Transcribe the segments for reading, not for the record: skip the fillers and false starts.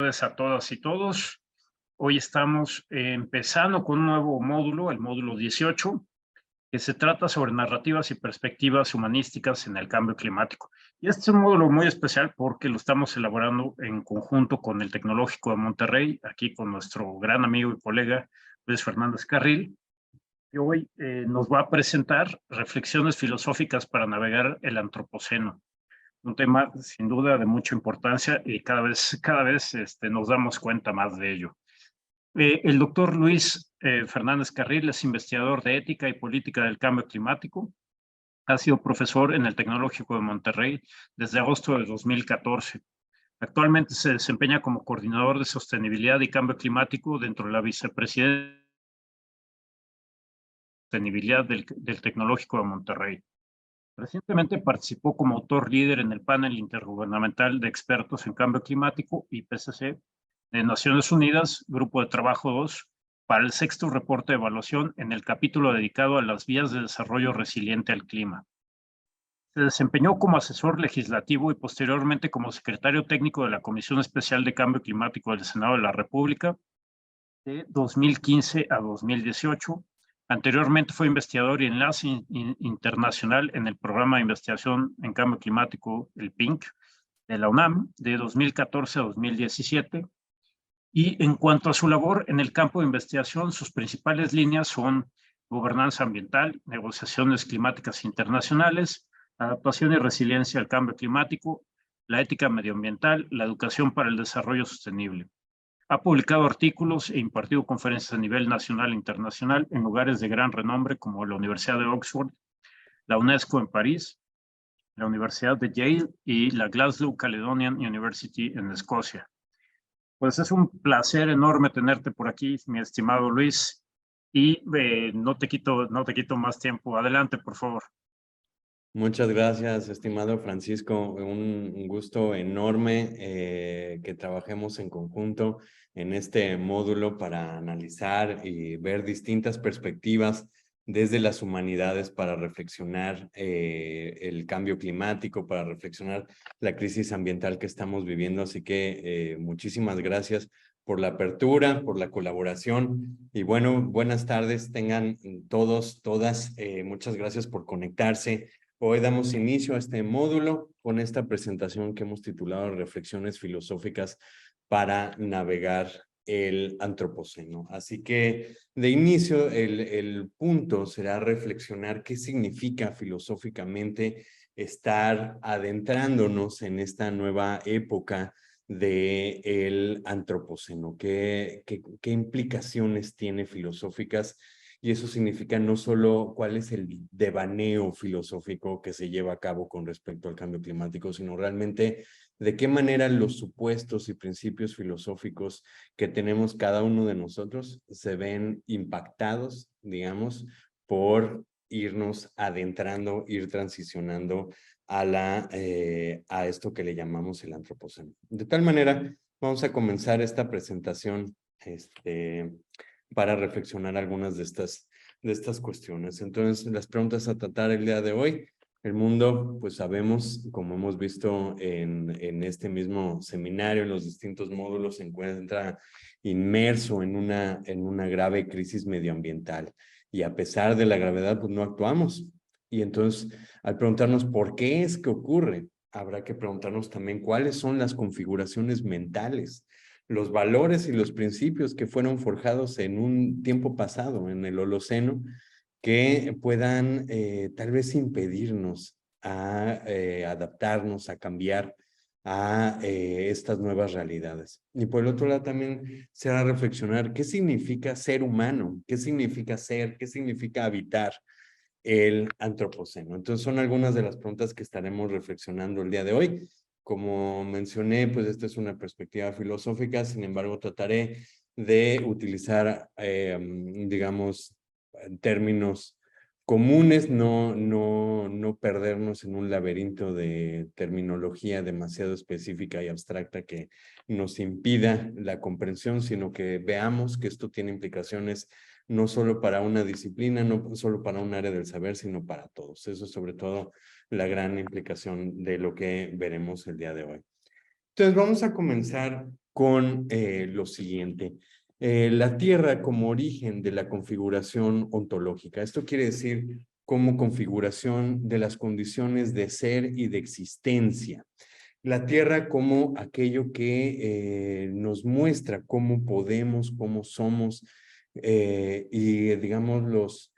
A todas y todos. Hoy estamos empezando con un nuevo módulo, el módulo 18, que se trata sobre narrativas y perspectivas humanísticas en el cambio climático. Y este es un módulo muy especial porque lo estamos elaborando en conjunto con el Tecnológico de Monterrey, aquí con nuestro gran amigo y colega Luis Fernández Carril, que hoy nos va a presentar reflexiones filosóficas para navegar el antropoceno. Un tema sin duda de mucha importancia y cada vez nos damos cuenta más de ello. El doctor Luis Fernández Carril es investigador de ética y política del cambio climático. Ha sido profesor en el Tecnológico de Monterrey desde agosto de 2014. Actualmente se desempeña como coordinador de sostenibilidad y cambio climático dentro de la vicepresidencia de sostenibilidad del Tecnológico de Monterrey. Recientemente participó como autor líder en el panel intergubernamental de expertos en cambio climático, IPCC, de Naciones Unidas, Grupo de Trabajo 2, para el sexto reporte de evaluación en el capítulo dedicado a las vías de desarrollo resiliente al clima. Se desempeñó como asesor legislativo y posteriormente como secretario técnico de la Comisión Especial de Cambio Climático del Senado de la República de 2015 a 2018. Anteriormente fue investigador y enlace internacional en el programa de investigación en cambio climático, el PINC, de la UNAM, de 2014 a 2017. Y en cuanto a su labor en el campo de investigación, sus principales líneas son gobernanza ambiental, negociaciones climáticas internacionales, adaptación y resiliencia al cambio climático, la ética medioambiental, la educación para el desarrollo sostenible. Ha publicado artículos e impartido conferencias a nivel nacional e internacional en lugares de gran renombre como la Universidad de Oxford, la UNESCO en París, la Universidad de Yale y la Glasgow Caledonian University en Escocia. Pues es un placer enorme tenerte por aquí, mi estimado Luis, y no te quito más tiempo. Adelante, por favor. Muchas gracias, estimado Francisco. Un gusto enorme que trabajemos en conjunto en este módulo para analizar y ver distintas perspectivas desde las humanidades para reflexionar el cambio climático, para reflexionar la crisis ambiental que estamos viviendo. Así que muchísimas gracias por la apertura, por la colaboración. Y bueno, buenas tardes tengan todos, todas. Muchas gracias por conectarse. Hoy damos inicio a este módulo con esta presentación que hemos titulado Reflexiones filosóficas para navegar el antropoceno. Así que de inicio el punto será reflexionar qué significa filosóficamente estar adentrándonos en esta nueva época del antropoceno. ¿Qué implicaciones tiene filosóficas? Y eso significa no solo cuál es el devaneo filosófico que se lleva a cabo con respecto al cambio climático, sino realmente de qué manera los supuestos y principios filosóficos que tenemos cada uno de nosotros se ven impactados, digamos, por irnos adentrando, ir transicionando a esto que le llamamos el antropoceno. De tal manera, vamos a comenzar esta presentación para reflexionar algunas de estas cuestiones. Entonces, las preguntas a tratar el día de hoy. El mundo, pues sabemos, como hemos visto en este mismo seminario, en los distintos módulos, se encuentra inmerso en una grave crisis medioambiental. Y a pesar de la gravedad, pues no actuamos. Y entonces, al preguntarnos por qué es que ocurre, habrá que preguntarnos también cuáles son las configuraciones mentales, los valores y los principios que fueron forjados en un tiempo pasado, en el Holoceno, que puedan tal vez impedirnos a adaptarnos, a cambiar a estas nuevas realidades. Y por el otro lado también será reflexionar qué significa ser humano, qué significa ser, qué significa habitar el antropoceno. Entonces son algunas de las preguntas que estaremos reflexionando el día de hoy. Como mencioné, pues esta es una perspectiva filosófica, sin embargo trataré de utilizar, digamos, términos comunes, no perdernos en un laberinto de terminología demasiado específica y abstracta que nos impida la comprensión, sino que veamos que esto tiene implicaciones no solo para una disciplina, no solo para un área del saber, sino para todos. Eso es sobre todo la gran implicación de lo que veremos el día de hoy. Entonces vamos a comenzar con lo siguiente. La Tierra como origen de la configuración ontológica. Esto quiere decir como configuración de las condiciones de ser y de existencia. La Tierra como aquello que nos muestra cómo podemos, cómo somos y digamos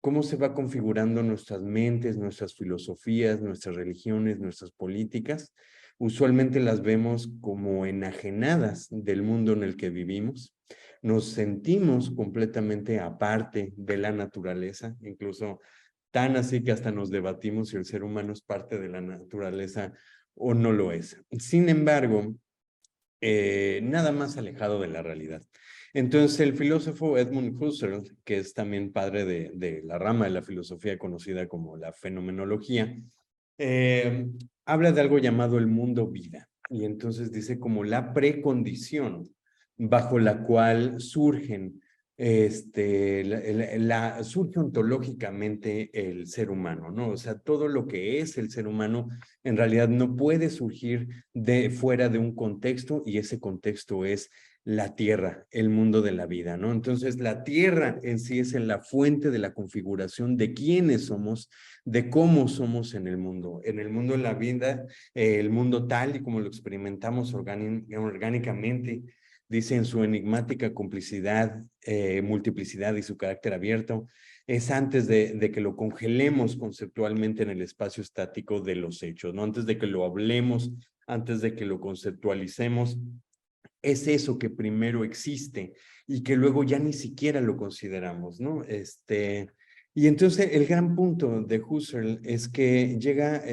cómo se va configurando nuestras mentes, nuestras filosofías, nuestras religiones, nuestras políticas. Usualmente las vemos como enajenadas del mundo en el que vivimos. Nos sentimos completamente aparte de la naturaleza, incluso tan así que hasta nos debatimos si el ser humano es parte de la naturaleza o no lo es. Sin embargo, nada más alejado de la realidad. Entonces, el filósofo Edmund Husserl, que es también padre de la rama de la filosofía conocida como la fenomenología, habla de algo llamado el mundo vida. Y entonces dice como la precondición bajo la cual surgen surge ontológicamente el ser humano, ¿no? O sea, todo lo que es el ser humano en realidad no puede surgir de fuera de un contexto, y ese contexto es la tierra, el mundo de la vida, ¿no? Entonces, la tierra en sí es en la fuente de la configuración de quiénes somos, de cómo somos en el mundo de la vida, el mundo tal y como lo experimentamos orgánicamente. Dice en su enigmática complicidad, multiplicidad y su carácter abierto, es antes de que lo congelemos conceptualmente en el espacio estático de los hechos, ¿no? Antes de que lo hablemos, antes de que lo conceptualicemos, es eso que primero existe y que luego ya ni siquiera lo consideramos, ¿no? Y entonces el gran punto de Husserl es que llega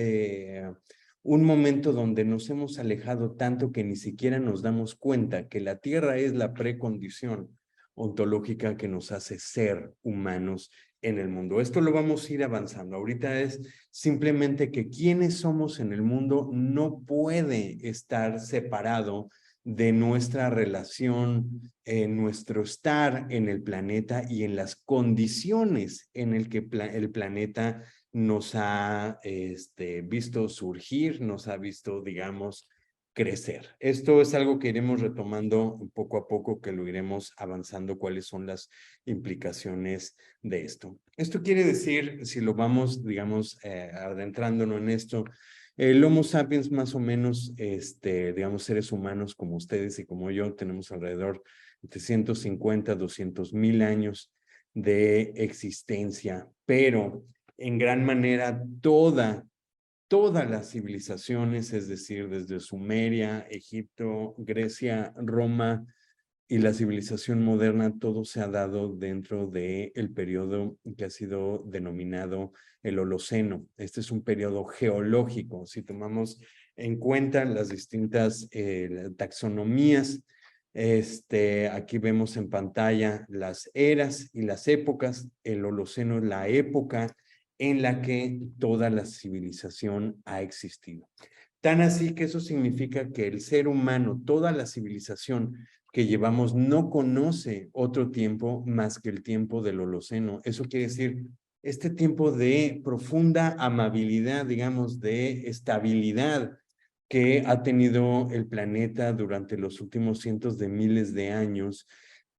un momento donde nos hemos alejado tanto que ni siquiera nos damos cuenta que la Tierra es la precondición ontológica que nos hace ser humanos en el mundo. Esto lo vamos a ir avanzando. Ahorita es simplemente que quienes somos en el mundo no puede estar separado de nuestra relación, nuestro estar en el planeta y en las condiciones en el que el planeta nos ha visto surgir, nos ha visto, digamos, crecer. Esto es algo que iremos retomando poco a poco, que lo iremos avanzando, cuáles son las implicaciones de esto. Esto quiere decir, si lo vamos, digamos, adentrándonos en esto, el Homo sapiens más o menos, digamos, seres humanos como ustedes y como yo, tenemos alrededor de 150, 200,000 años de existencia, pero en gran manera todas las civilizaciones, es decir, desde Sumeria, Egipto, Grecia, Roma y la civilización moderna, todo se ha dado dentro del periodo que ha sido denominado el Holoceno. Este es un periodo geológico. Si tomamos en cuenta las distintas taxonomías, aquí vemos en pantalla las eras y las épocas. El Holoceno es la época en la que toda la civilización ha existido. Tan así que eso significa que el ser humano, toda la civilización que llevamos, no conoce otro tiempo más que el tiempo del Holoceno. Eso quiere decir, este tiempo de profunda amabilidad, digamos, de estabilidad que ha tenido el planeta durante los últimos cientos de miles de años.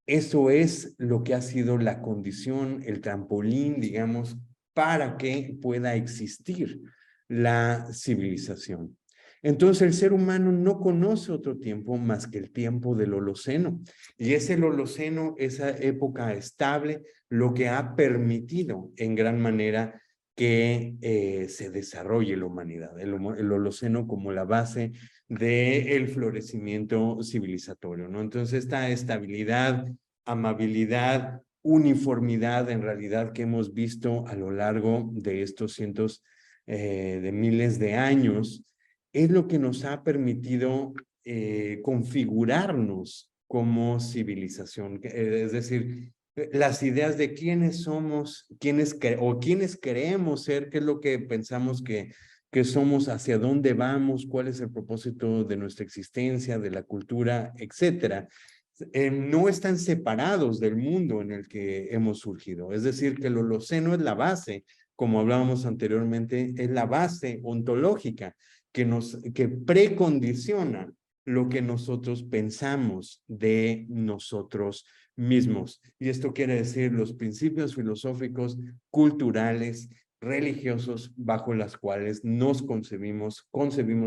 Eso es lo que ha sido la condición, el trampolín, digamos, para que pueda existir la civilización. Entonces el ser humano no conoce otro tiempo más que el tiempo del Holoceno. Y es el Holoceno, esa época estable, lo que ha permitido en gran manera que se desarrolle la humanidad. El Holoceno como la base del florecimiento civilizatorio, ¿no? Entonces esta estabilidad, amabilidad, uniformidad en realidad que hemos visto a lo largo de estos cientos de miles de años, es lo que nos ha permitido configurarnos como civilización. Es decir, las ideas de quiénes somos, quiénes queremos ser, qué es lo que pensamos que somos, hacia dónde vamos, cuál es el propósito de nuestra existencia, de la cultura, etcétera. No están separados del mundo en el que hemos surgido. Es decir, que el Holoceno es la base, como hablábamos anteriormente, es la base ontológica que precondiciona lo que nosotros pensamos de nosotros mismos. Y esto quiere decir los principios filosóficos, culturales, religiosos, bajo las cuales nos concebimos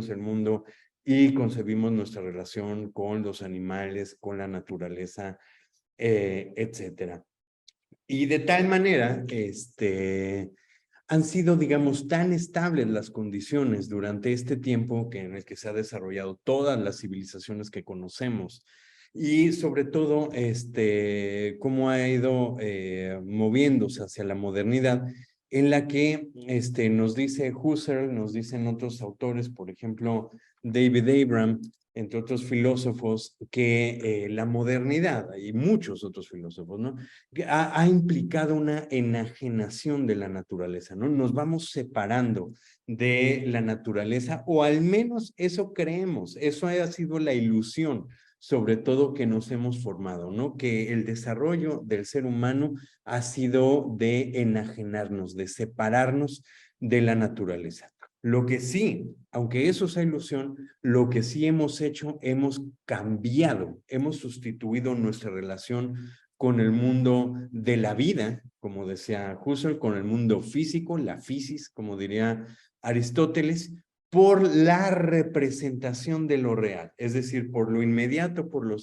el mundo y concebimos nuestra relación con los animales, con la naturaleza, etcétera. Y de tal manera, han sido, digamos, tan estables las condiciones durante este tiempo en el que se ha desarrollado todas las civilizaciones que conocemos y sobre todo, cómo ha ido moviéndose hacia la modernidad, en la que nos dice Husserl, nos dicen otros autores, por ejemplo, David Abram, entre otros filósofos, que la modernidad, y muchos otros filósofos, ¿no?, ha implicado una enajenación de la naturaleza, ¿no? Nos vamos separando de la naturaleza, o al menos eso creemos, eso ha sido la ilusión, sobre todo que nos hemos formado, ¿no? Que el desarrollo del ser humano ha sido de enajenarnos, de separarnos de la naturaleza. Lo que sí, aunque eso sea ilusión, lo que sí hemos hecho, hemos cambiado, hemos sustituido nuestra relación con el mundo de la vida, como decía Husserl, con el mundo físico, la physis, como diría Aristóteles, por la representación de lo real, es decir, por lo inmediato, por lo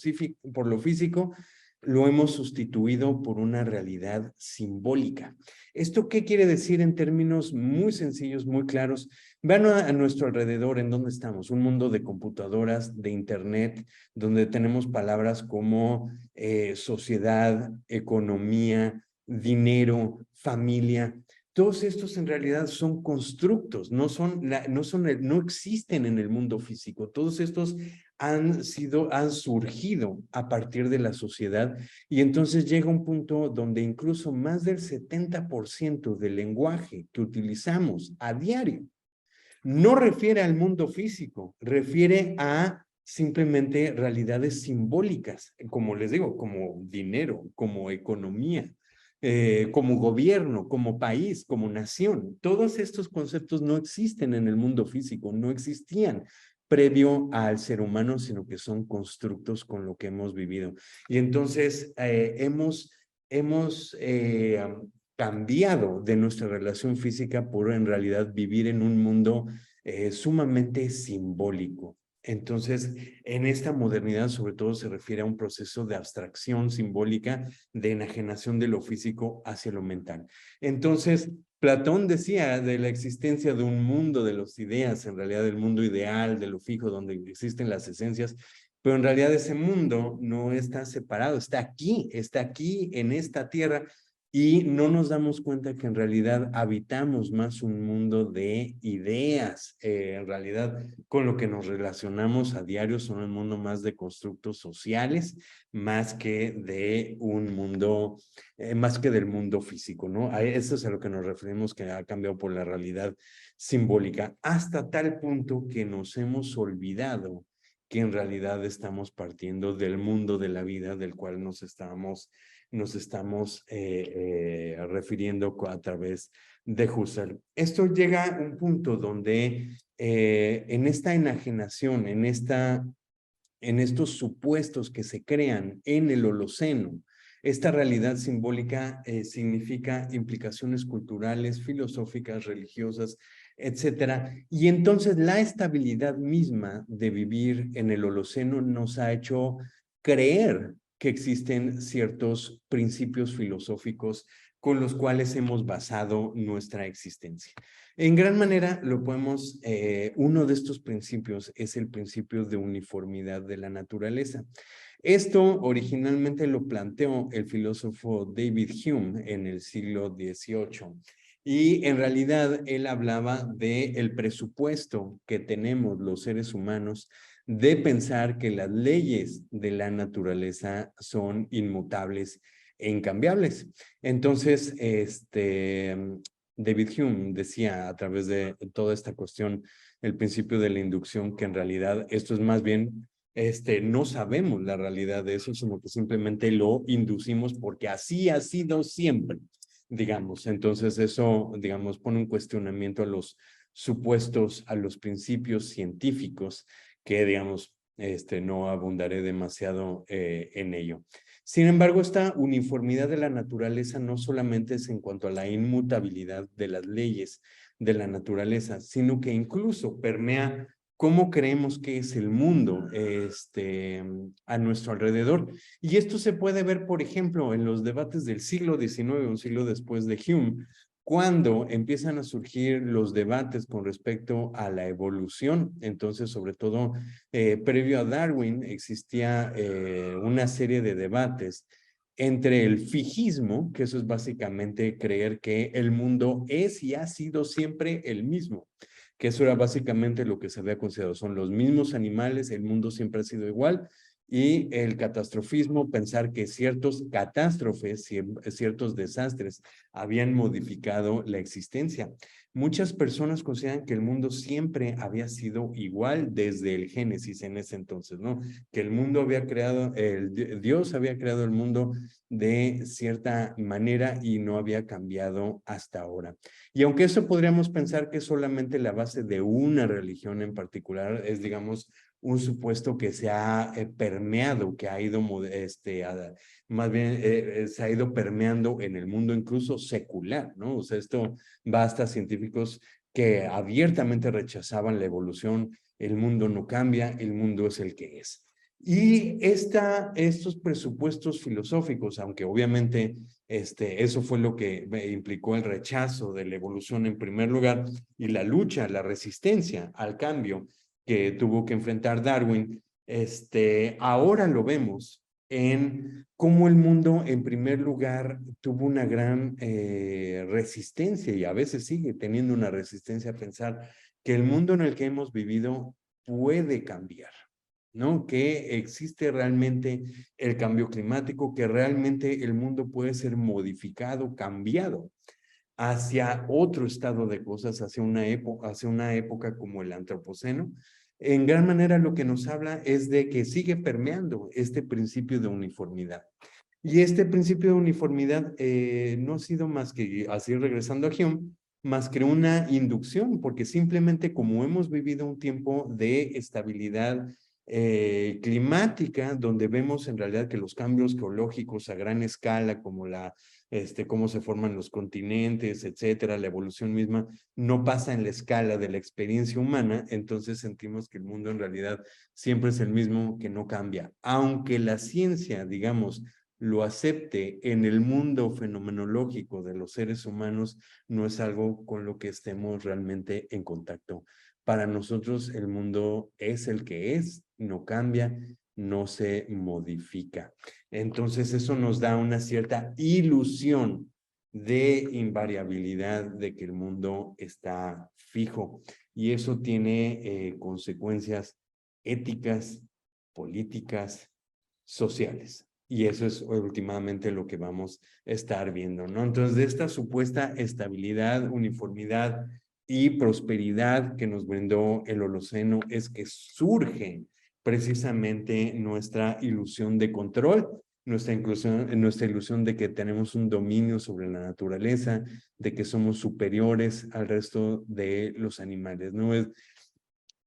físico, lo hemos sustituido por una realidad simbólica. ¿Esto qué quiere decir en términos muy sencillos, muy claros? Vean a nuestro alrededor en dónde estamos, un mundo de computadoras, de internet, donde tenemos palabras como sociedad, economía, dinero, familia. Todos estos en realidad son constructos, no existen en el mundo físico. Todos estos han surgido a partir de la sociedad, y entonces llega un punto donde incluso más del 70% del lenguaje que utilizamos a diario no refiere al mundo físico, refiere a simplemente realidades simbólicas, como les digo, como dinero, como economía, como gobierno, como país, como nación. Todos estos conceptos no existen en el mundo físico, no existían previo al ser humano, sino que son constructos con lo que hemos vivido. Y entonces hemos cambiado de nuestra relación física por en realidad vivir en un mundo sumamente simbólico. Entonces, en esta modernidad sobre todo se refiere a un proceso de abstracción simbólica, de enajenación de lo físico hacia lo mental. Entonces, Platón decía de la existencia de un mundo de las ideas, en realidad del mundo ideal, de lo fijo, donde existen las esencias, pero en realidad ese mundo no está separado, está aquí en esta tierra, y no nos damos cuenta que en realidad habitamos más un mundo de ideas. En realidad, con lo que nos relacionamos a diario son un mundo más de constructos sociales, más que de un mundo, más que del mundo físico, ¿no? A eso es a lo que nos referimos, que ha cambiado por la realidad simbólica, hasta tal punto que nos hemos olvidado que en realidad estamos partiendo del mundo de la vida, del cual nos estamos refiriendo a través de Husserl. Esto llega a un punto donde en esta enajenación, en estos supuestos que se crean en el Holoceno, esta realidad simbólica significa implicaciones culturales, filosóficas, religiosas, etcétera. Y entonces la estabilidad misma de vivir en el Holoceno nos ha hecho creer que existen ciertos principios filosóficos con los cuales hemos basado nuestra existencia. En gran manera, uno de estos principios es el principio de uniformidad de la naturaleza. Esto originalmente lo planteó el filósofo David Hume en el siglo XVIII. Y en realidad él hablaba del presupuesto que tenemos los seres humanos de pensar que las leyes de la naturaleza son inmutables e incambiables. Entonces, David Hume decía a través de toda esta cuestión, el principio de la inducción, que en realidad esto es más bien, no sabemos la realidad de eso, sino que simplemente lo inducimos porque así ha sido siempre, digamos. Entonces eso, digamos, pone un cuestionamiento a los supuestos, a los principios científicos que, digamos, no abundaré demasiado en ello. Sin embargo, esta uniformidad de la naturaleza no solamente es en cuanto a la inmutabilidad de las leyes de la naturaleza, sino que incluso permea cómo creemos que es el mundo a nuestro alrededor. Y esto se puede ver, por ejemplo, en los debates del siglo XIX, un siglo después de Hume, cuando empiezan a surgir los debates con respecto a la evolución. Entonces, sobre todo, previo a Darwin, existía una serie de debates entre el fijismo, que eso es básicamente creer que el mundo es y ha sido siempre el mismo, que eso era básicamente lo que se había considerado, son los mismos animales, el mundo siempre ha sido igual, y el catastrofismo, pensar que ciertos catástrofes, ciertos desastres habían modificado la existencia. Muchas personas consideran que el mundo siempre había sido igual desde el Génesis en ese entonces, ¿no? Que el mundo había creado, Dios había creado el mundo de cierta manera y no había cambiado hasta ahora. Y aunque eso podríamos pensar que es solamente la base de una religión en particular, es, digamos, un supuesto que se ha permeado, que ha ido, más bien se ha ido permeando en el mundo incluso secular, ¿no? O sea, esto va hasta científicos que abiertamente rechazaban la evolución, el mundo no cambia, el mundo es el que es. Y estos presupuestos filosóficos, aunque obviamente eso fue lo que implicó el rechazo de la evolución en primer lugar y la lucha, la resistencia al cambio que tuvo que enfrentar Darwin, ahora lo vemos en cómo el mundo en primer lugar tuvo una gran resistencia y a veces sigue teniendo una resistencia a pensar que el mundo en el que hemos vivido puede cambiar, ¿no? Que existe realmente el cambio climático, que realmente el mundo puede ser modificado, cambiado hacia otro estado de cosas, hacia una época como el Antropoceno. En gran manera lo que nos habla es de que sigue permeando este principio de uniformidad. Y este principio de uniformidad no ha sido más que, así regresando a Hume, más que una inducción, porque simplemente como hemos vivido un tiempo de estabilidad climática, donde vemos en realidad que los cambios geológicos a gran escala, como cómo se forman los continentes, etcétera, la evolución misma, no pasa en la escala de la experiencia humana, entonces sentimos que el mundo en realidad siempre es el mismo, que no cambia. Aunque la ciencia, digamos, lo acepte en el mundo fenomenológico de los seres humanos, no es algo con lo que estemos realmente en contacto. Para nosotros el mundo es el que es, no cambia, no se modifica. Entonces eso nos da una cierta ilusión de invariabilidad, de que el mundo está fijo. Y eso tiene consecuencias éticas, políticas, sociales. Y eso es últimamente lo que vamos a estar viendo, ¿no? Entonces, de esta supuesta estabilidad, uniformidad y prosperidad que nos brindó el Holoceno es que surge precisamente nuestra ilusión de control, nuestra ilusión de que tenemos un dominio sobre la naturaleza, de que somos superiores al resto de los animales, ¿no?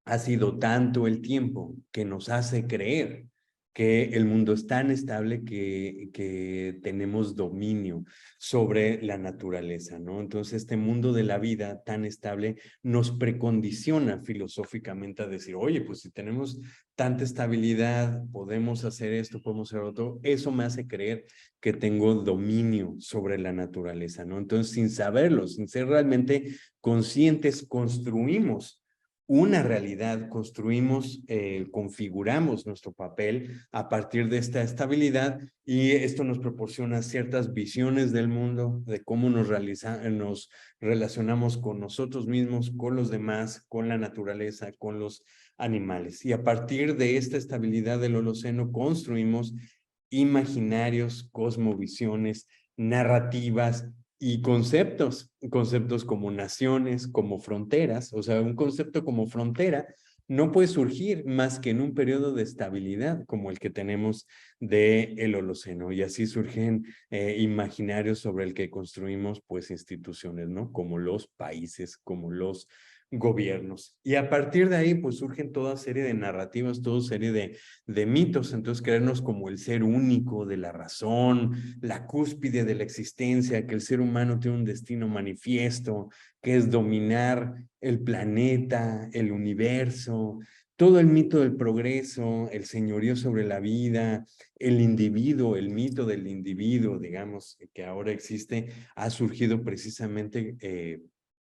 Ha sido tanto el tiempo que nos hace creer que el mundo es tan estable que tenemos dominio sobre la naturaleza, ¿no? Entonces, este mundo de la vida tan estable nos precondiciona filosóficamente a decir, oye, pues si tenemos tanta estabilidad, podemos hacer esto, podemos hacer otro, eso me hace creer que tengo dominio sobre la naturaleza, ¿no? Entonces, sin saberlo, sin ser realmente conscientes, construimos una realidad, construimos, configuramos nuestro papel a partir de esta estabilidad y esto nos proporciona ciertas visiones del mundo, de cómo nos relacionamos con nosotros mismos, con los demás, con la naturaleza, con los animales. Y a partir de esta estabilidad del Holoceno construimos imaginarios, cosmovisiones, narrativas, y conceptos como naciones, como fronteras, o sea, un concepto como frontera no puede surgir más que en un periodo de estabilidad como el que tenemos del Holoceno, y así surgen imaginarios sobre el que construimos pues instituciones, ¿no? Como los países, como los gobiernos. Y a partir de ahí, pues surgen toda serie de narrativas, toda serie de mitos. Entonces, creernos como el ser único de la razón, la cúspide de la existencia, que el ser humano tiene un destino manifiesto, que es dominar el planeta, el universo, todo el mito del progreso, el señorío sobre la vida, el individuo, el mito del individuo, digamos, que ahora existe, ha surgido precisamente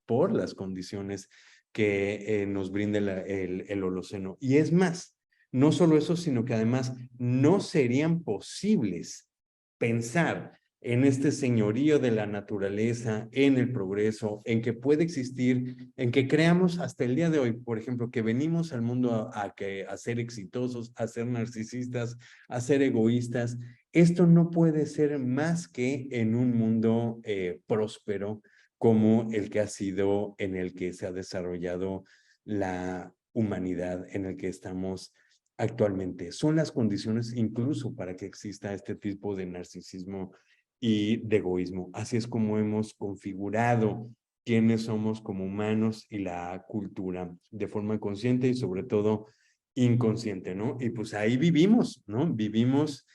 por las condiciones que nos brinda el Holoceno. Y es más, no solo eso, sino que además no serían posibles pensar en este señorío de la naturaleza, en el progreso, en que puede existir, en que creamos hasta el día de hoy, por ejemplo, que venimos al mundo a ser exitosos, a ser narcisistas, a ser egoístas. Esto no puede ser más que en un mundo próspero, como el que ha sido en el que se ha desarrollado la humanidad, en el que estamos actualmente. Son las condiciones incluso para que exista este tipo de narcisismo y de egoísmo. Así es como hemos configurado quiénes somos como humanos y la cultura de forma consciente y sobre todo inconsciente, ¿no? Y pues ahí vivimos, ¿no? Vivimos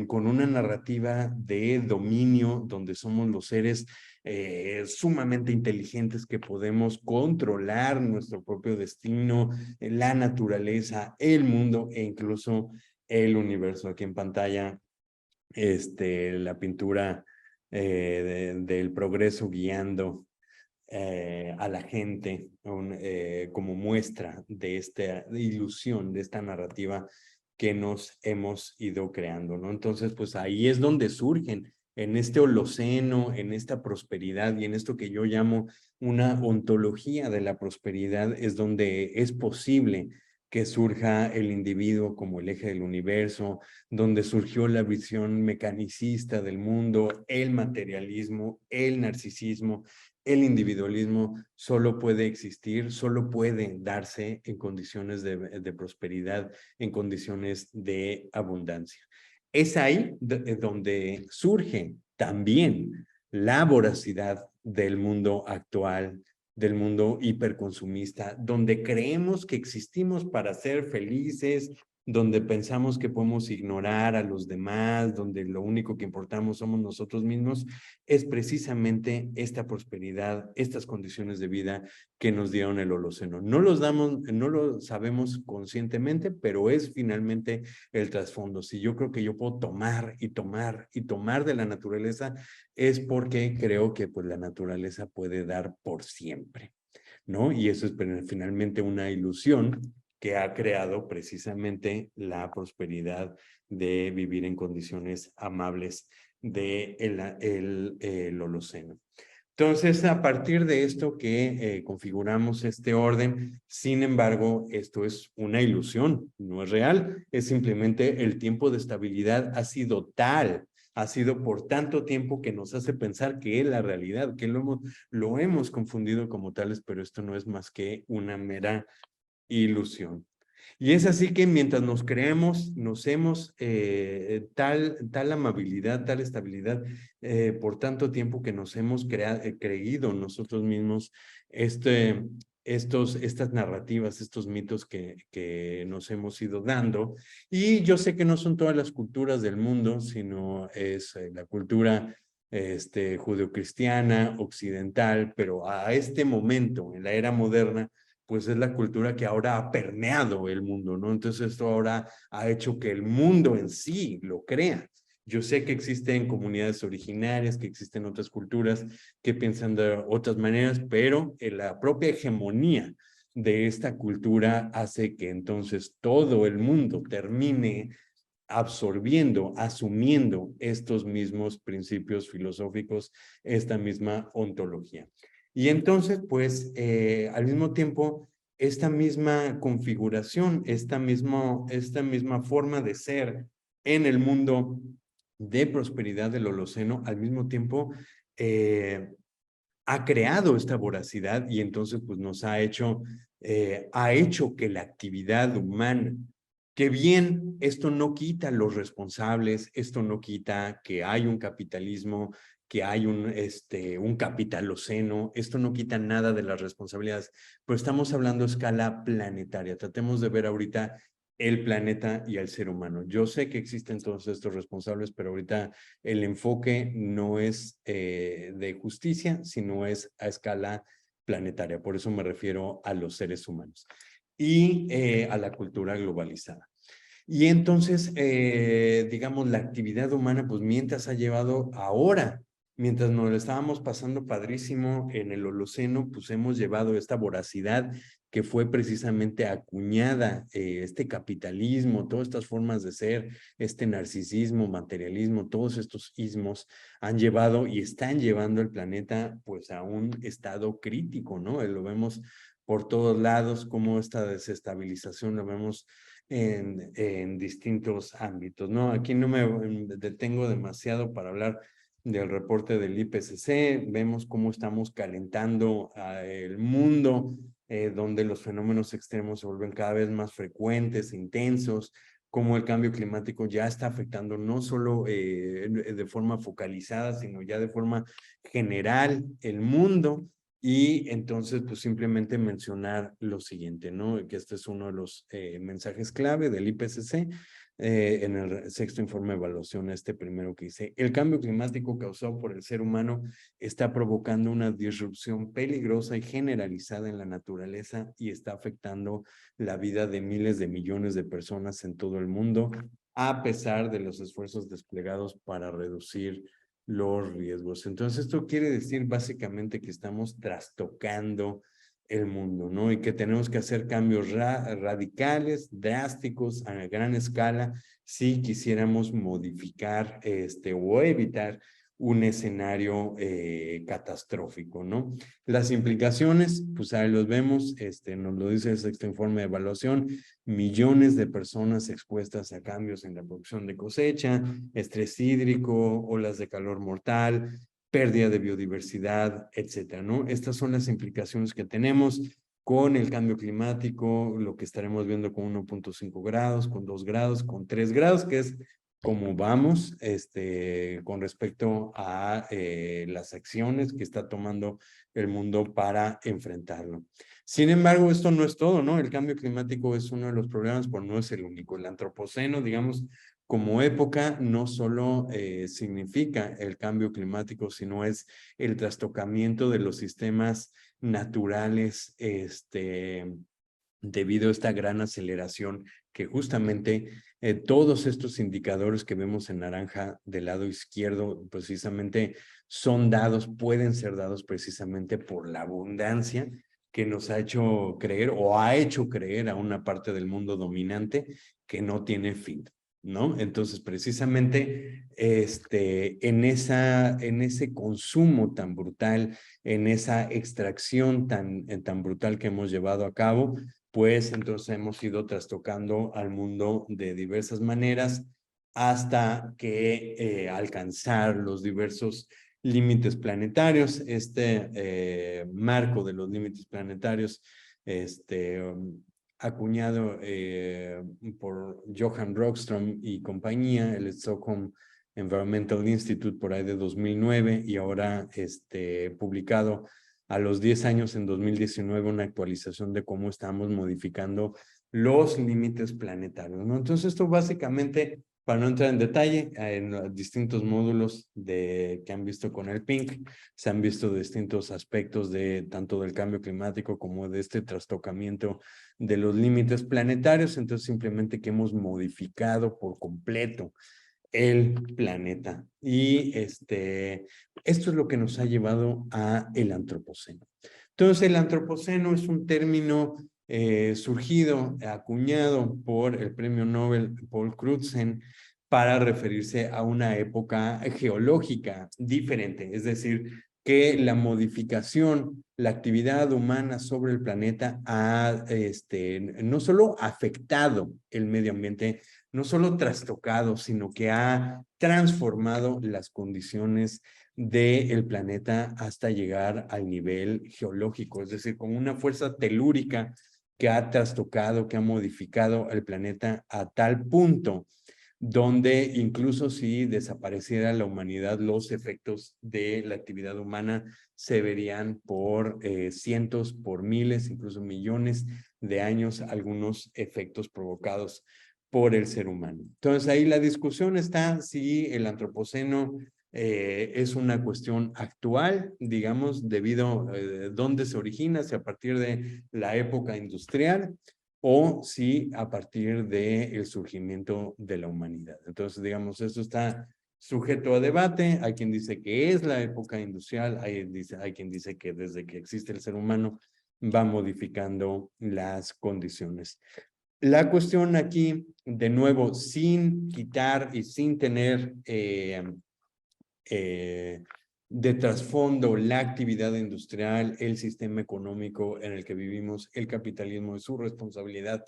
con una narrativa de dominio donde somos los seres sumamente inteligentes que podemos controlar nuestro propio destino, la naturaleza, el mundo e incluso el universo. Aquí en pantalla, la pintura del progreso guiando a la gente como muestra de esta ilusión, de esta narrativa que nos hemos ido creando, ¿no? Entonces, pues ahí es donde surgen, en este holoceno, en esta prosperidad y en esto que yo llamo una ontología de la prosperidad, es donde es posible que surja el individuo como el eje del universo, donde surgió la visión mecanicista del mundo, el materialismo, el narcisismo, el individualismo solo puede existir, solo puede darse en condiciones de prosperidad, en condiciones de abundancia. Es ahí donde surge también la voracidad del mundo actual, del mundo hiperconsumista, donde creemos que existimos para ser felices, donde pensamos que podemos ignorar a los demás, donde lo único que importamos somos nosotros mismos, es precisamente esta prosperidad, estas condiciones de vida que nos dieron el Holoceno. No lo sabemos conscientemente, pero es finalmente el trasfondo. Si yo creo que yo puedo tomar y tomar y tomar de la naturaleza, es porque creo que pues la naturaleza puede dar por siempre, ¿no? Y eso es finalmente una ilusión que ha creado precisamente la prosperidad de vivir en condiciones amables del Holoceno. Entonces, a partir de esto que configuramos este orden, sin embargo, esto es una ilusión, no es real, es simplemente el tiempo de estabilidad ha sido tal, ha sido por tanto tiempo que nos hace pensar que es la realidad, que lo hemos confundido como tales, pero esto no es más que una mera ilusión. Y es así que mientras nos creemos, nos hemos tal amabilidad, tal estabilidad, por tanto tiempo que nos hemos creído nosotros mismos estas narrativas, estos mitos que nos hemos ido dando. Y yo sé que no son todas las culturas del mundo, sino es la cultura judeocristiana, occidental, pero a este momento, en la era moderna, pues es la cultura que ahora ha permeado el mundo, ¿no? Entonces esto ahora ha hecho que el mundo en sí lo crea. Yo sé que existen comunidades originarias, que existen otras culturas que piensan de otras maneras, pero la propia hegemonía de esta cultura hace que entonces todo el mundo termine absorbiendo, asumiendo estos mismos principios filosóficos, esta misma ontología. Y entonces, pues, al mismo tiempo, esta misma configuración, esta misma forma de ser en el mundo de prosperidad del Holoceno, al mismo tiempo, ha creado esta voracidad y entonces, pues, nos ha hecho que la actividad humana, que bien, esto no quita los responsables, esto no quita que hay un capitalismo que hay un capitaloceno. Esto no quita nada de las responsabilidades, pero estamos hablando a escala planetaria. Tratemos de ver ahorita el planeta y al ser humano. Yo sé que existen todos estos responsables, pero ahorita el enfoque no es de justicia, sino es a escala planetaria. Por eso me refiero a los seres humanos y a la cultura globalizada. Y entonces, digamos, la actividad humana, pues mientras ha llevado ahora, mientras nos lo estábamos pasando padrísimo en el Holoceno, pues hemos llevado esta voracidad que fue precisamente acuñada, este capitalismo, todas estas formas de ser, este narcisismo, materialismo, todos estos ismos han llevado y están llevando el planeta pues a un estado crítico, ¿no? Lo vemos por todos lados, como esta desestabilización lo vemos en distintos ámbitos, ¿no? Aquí no me detengo demasiado para hablar del reporte del IPCC, vemos cómo estamos calentando el mundo, donde los fenómenos extremos se vuelven cada vez más frecuentes, intensos, cómo el cambio climático ya está afectando no solo de forma focalizada, sino ya de forma general el mundo. Y entonces, pues simplemente mencionar lo siguiente, ¿no? Que este es uno de los mensajes clave del IPCC en el sexto informe de evaluación, este primero que dice, el cambio climático causado por el ser humano está provocando una disrupción peligrosa y generalizada en la naturaleza y está afectando la vida de miles de millones de personas en todo el mundo, a pesar de los esfuerzos desplegados para reducir los riesgos. Entonces, esto quiere decir básicamente que estamos trastocando el mundo, ¿no? Y que tenemos que hacer cambios radicales, drásticos, a gran escala, si quisiéramos modificar o evitar un escenario catastrófico, ¿no? Las implicaciones, pues ahí los vemos, nos lo dice el sexto informe de evaluación, millones de personas expuestas a cambios en la producción de cosecha, estrés hídrico, olas de calor mortal, pérdida de biodiversidad, etcétera, ¿no? Estas son las implicaciones que tenemos con el cambio climático, lo que estaremos viendo con 1.5 grados, con 2 grados, con 3 grados, que es como vamos con respecto a las acciones que está tomando el mundo para enfrentarlo. Sin embargo, esto no es todo, ¿no? El cambio climático es uno de los problemas, pero no es el único. El antropoceno, digamos, como época, no solo significa el cambio climático, sino es el trastocamiento de los sistemas naturales, debido a esta gran aceleración que justamente todos estos indicadores que vemos en naranja del lado izquierdo precisamente son dados, pueden ser dados precisamente por la abundancia que nos ha hecho creer o ha hecho creer a una parte del mundo dominante que no tiene fin, ¿no? Entonces, precisamente en ese consumo tan brutal, en esa extracción tan brutal que hemos llevado a cabo, pues entonces hemos ido trastocando al mundo de diversas maneras hasta que alcanzar los diversos límites planetarios. Marco de los límites planetarios, acuñado por Johan Rockström y compañía, el Stockholm Environmental Institute por ahí de 2009 y ahora publicado a los 10 años en 2019 una actualización de cómo estamos modificando los límites planetarios, ¿no? Entonces esto básicamente, para no entrar en detalle, en los distintos módulos que han visto con el PINC, se han visto distintos aspectos de tanto del cambio climático como de este trastocamiento de los límites planetarios, entonces simplemente que hemos modificado por completo el planeta. Y esto es lo que nos ha llevado a el antropoceno. Entonces, el antropoceno es un término surgido, acuñado por el premio Nobel Paul Crutzen para referirse a una época geológica diferente, es decir, que la modificación, la actividad humana sobre el planeta ha no solo afectado el medio ambiente, no solo trastocado, sino que ha transformado las condiciones del planeta hasta llegar al nivel geológico, es decir, con una fuerza telúrica que ha trastocado, que ha modificado el planeta a tal punto donde incluso si desapareciera la humanidad, los efectos de la actividad humana se verían por cientos, por miles, incluso millones de años, algunos efectos provocados por el ser humano. Entonces ahí la discusión está si el antropoceno es una cuestión actual, digamos, debido a dónde se origina, si a partir de la época industrial o si a partir del surgimiento de la humanidad. Entonces, digamos, eso está sujeto a debate. Hay quien dice que es la época industrial, hay quien dice que desde que existe el ser humano va modificando las condiciones. La cuestión aquí, de nuevo, sin quitar y sin tener de trasfondo la actividad industrial, el sistema económico en el que vivimos, el capitalismo, es su responsabilidad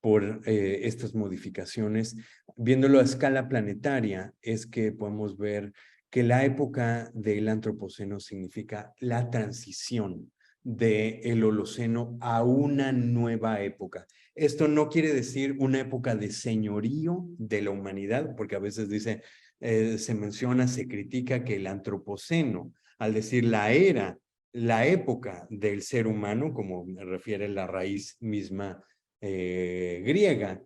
por estas modificaciones. Viéndolo a escala planetaria, es que podemos ver que la época del antropoceno significa la transición del Holoceno a una nueva época. Esto no quiere decir una época de señorío de la humanidad, porque a veces dice, se menciona, se critica que el antropoceno, al decir la época del ser humano, como me refiere la raíz misma griega,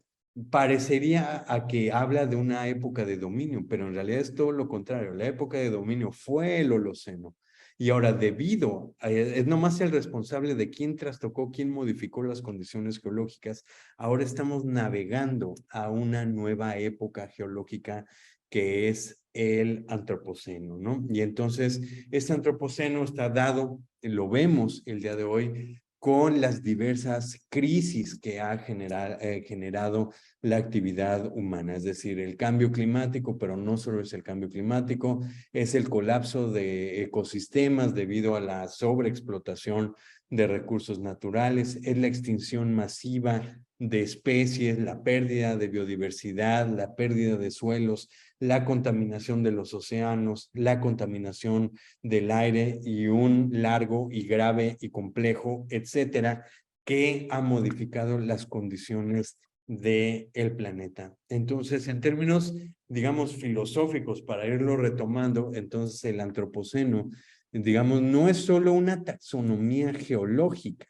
parecería a que habla de una época de dominio, pero en realidad es todo lo contrario. La época de dominio fue el Holoceno. Y ahora, debido a, es nomás el responsable de quién trastocó, quién modificó las condiciones geológicas, ahora estamos navegando a una nueva época geológica que es el antropoceno, ¿no? Y entonces, este antropoceno está dado, lo vemos el día de hoy, con las diversas crisis que ha generado la actividad humana, es decir, el cambio climático, pero no solo es el cambio climático, es el colapso de ecosistemas debido a la sobreexplotación de recursos naturales, es la extinción masiva de especies, la pérdida de biodiversidad, la pérdida de suelos, la contaminación de los océanos, la contaminación del aire y un largo y grave y complejo, etcétera, que ha modificado las condiciones del planeta. Entonces, en términos, digamos, filosóficos, para irlo retomando, entonces el antropoceno, digamos, no es solo una taxonomía geológica,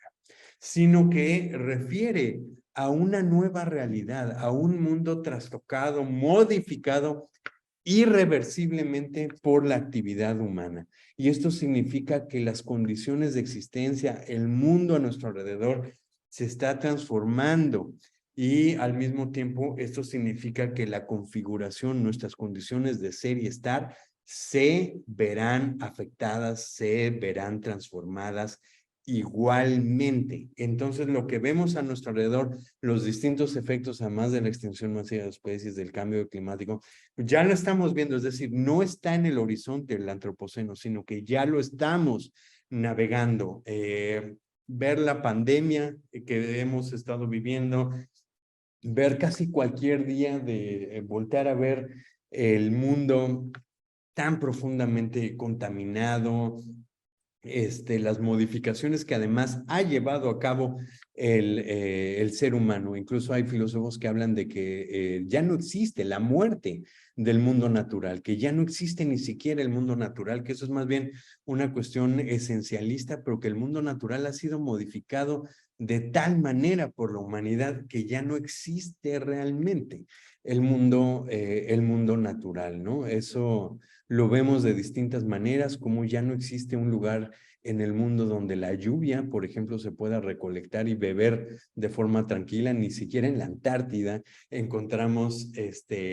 sino que refiere a una nueva realidad, a un mundo trastocado, modificado irreversiblemente por la actividad humana. Y esto significa que las condiciones de existencia, el mundo a nuestro alrededor, se está transformando. Y al mismo tiempo, esto significa que la configuración, nuestras condiciones de ser y estar, se verán afectadas, se verán transformadas igualmente. Entonces, lo que vemos a nuestro alrededor, los distintos efectos, además de la extinción masiva de especies, del cambio climático, ya lo estamos viendo, es decir, no está en el horizonte el antropoceno, sino que ya lo estamos navegando. Ver la pandemia que hemos estado viviendo, ver casi cualquier día de voltear a ver el mundo tan profundamente contaminado, las modificaciones que además ha llevado a cabo el ser humano. Incluso hay filósofos que hablan de que ya no existe la muerte del mundo natural, que ya no existe ni siquiera el mundo natural, que eso es más bien una cuestión esencialista, pero que el mundo natural ha sido modificado de tal manera por la humanidad que ya no existe realmente el mundo natural, ¿no? Eso lo vemos de distintas maneras, como ya no existe un lugar en el mundo donde la lluvia, por ejemplo, se pueda recolectar y beber de forma tranquila. Ni siquiera en la Antártida encontramos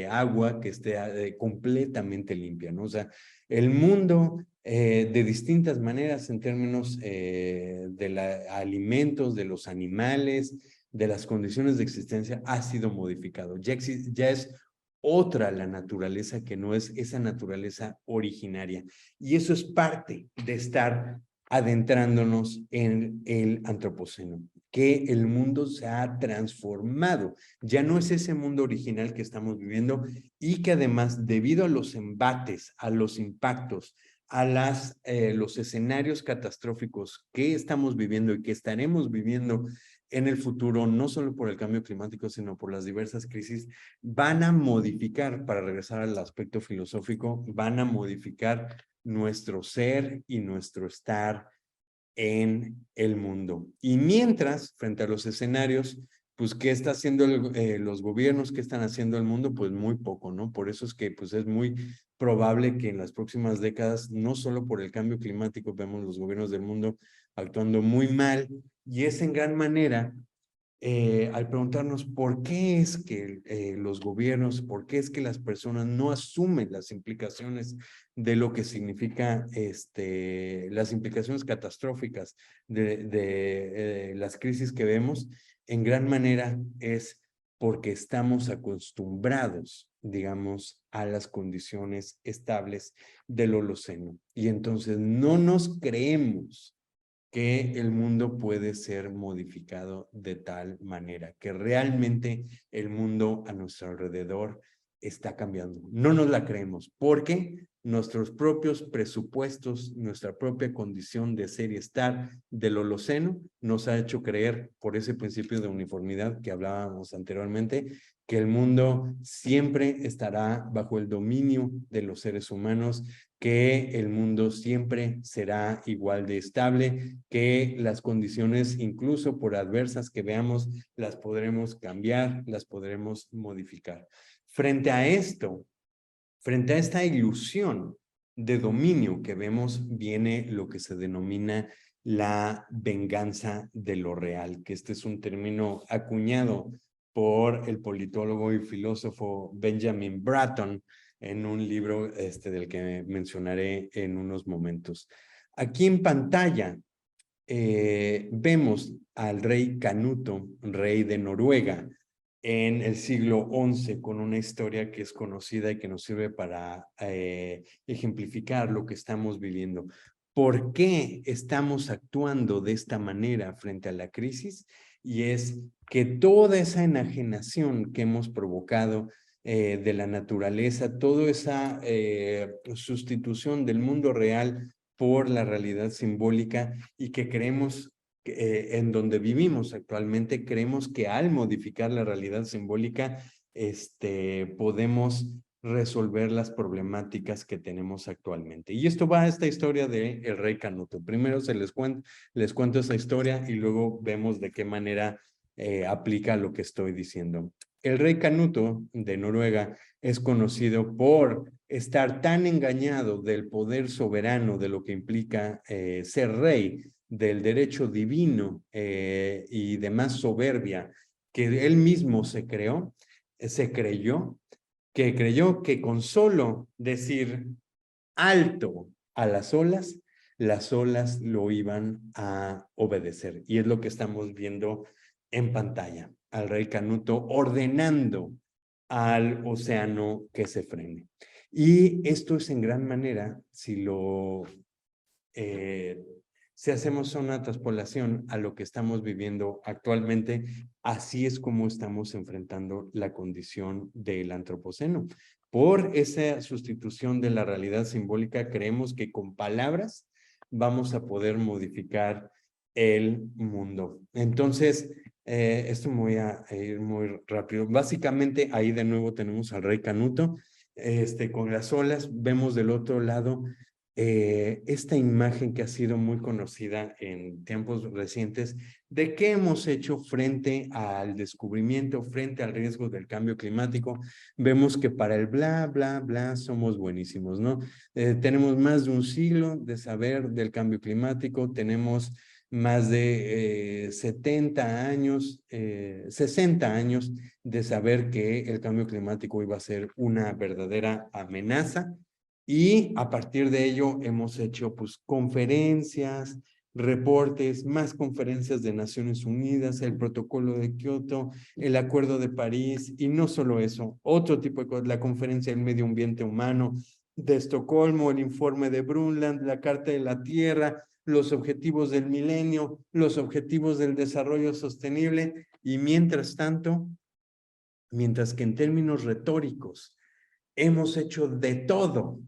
agua que esté completamente limpia, ¿no? O sea, el mundo de distintas maneras en términos de alimentos, de los animales, de las condiciones de existencia, ha sido modificado. Ya es otra la naturaleza que no es esa naturaleza originaria. Y eso es parte de estar adentrándonos en el antropoceno, que el mundo se ha transformado. Ya no es ese mundo original que estamos viviendo y que además, debido a los embates, a los impactos, a los escenarios catastróficos que estamos viviendo y que estaremos viviendo en el futuro, no solo por el cambio climático, sino por las diversas crisis, van a modificar, para regresar al aspecto filosófico, van a modificar nuestro ser y nuestro estar en el mundo. Y mientras, frente a los escenarios, pues, ¿qué está haciendo los gobiernos? ¿Qué están haciendo el mundo? Pues muy poco, ¿no? Por eso es que pues, es muy probable que en las próximas décadas, no solo por el cambio climático, vemos los gobiernos del mundo actuando muy mal, y es en gran manera al preguntarnos por qué es que los gobiernos, por qué es que las personas no asumen las implicaciones de lo que significa las implicaciones catastróficas de las crisis que vemos, en gran manera es porque estamos acostumbrados, digamos, a las condiciones estables del Holoceno. Y entonces no nos creemos que el mundo puede ser modificado de tal manera, que realmente el mundo a nuestro alrededor está cambiando. No nos la creemos, porque nuestros propios presupuestos, nuestra propia condición de ser y estar del Holoceno nos ha hecho creer, por ese principio de uniformidad que hablábamos anteriormente, que el mundo siempre estará bajo el dominio de los seres humanos, que el mundo siempre será igual de estable, que las condiciones, incluso por adversas que veamos, las podremos cambiar, las podremos modificar. Frente a esto, frente a esta ilusión de dominio que vemos, viene lo que se denomina la venganza de lo real, que este es un término acuñado por el politólogo y filósofo Benjamin Bratton en un libro del que mencionaré en unos momentos. Aquí en pantalla vemos al rey Canuto, rey de Noruega, en el siglo XI, con una historia que es conocida y que nos sirve para ejemplificar lo que estamos viviendo. ¿Por qué estamos actuando de esta manera frente a la crisis? Y es que toda esa enajenación que hemos provocado de la naturaleza, toda esa sustitución del mundo real por la realidad simbólica, y que creemos en donde vivimos actualmente, creemos que al modificar la realidad simbólica, podemos resolver las problemáticas que tenemos actualmente. Y esto va a esta historia de el rey Canuto. Primero les cuento esa historia y luego vemos de qué manera aplica lo que estoy diciendo. El rey Canuto de Noruega es conocido por estar tan engañado del poder soberano, de lo que implica ser rey, del derecho divino y demás soberbia que él mismo se creyó que con solo decir alto a las olas lo iban a obedecer. Y es lo que estamos viendo en pantalla, al rey Canuto ordenando al océano que se frene. Y esto es en gran manera, si hacemos una traspolación a lo que estamos viviendo actualmente, así es como estamos enfrentando la condición del antropoceno. Por esa sustitución de la realidad simbólica, creemos que con palabras vamos a poder modificar el mundo. Entonces, esto me voy a ir muy rápido. Básicamente, ahí de nuevo tenemos al rey Canuto, con las olas. Vemos del otro lado esta imagen que ha sido muy conocida en tiempos recientes de qué hemos hecho frente al descubrimiento, frente al riesgo del cambio climático. Vemos que para el bla, bla, bla somos buenísimos, ¿no? Tenemos más de un siglo de saber del cambio climático, tenemos más de 70 años, 60 años de saber que el cambio climático iba a ser una verdadera amenaza. Y a partir de ello hemos hecho pues conferencias, reportes, más conferencias de Naciones Unidas, el protocolo de Kioto, el Acuerdo de París, y no solo eso, otro tipo de cosas, la conferencia del medio ambiente humano de Estocolmo, el informe de Brundtland, la Carta de la Tierra, los objetivos del milenio, los objetivos del desarrollo sostenible. Y mientras tanto, mientras que en términos retóricos hemos hecho de todo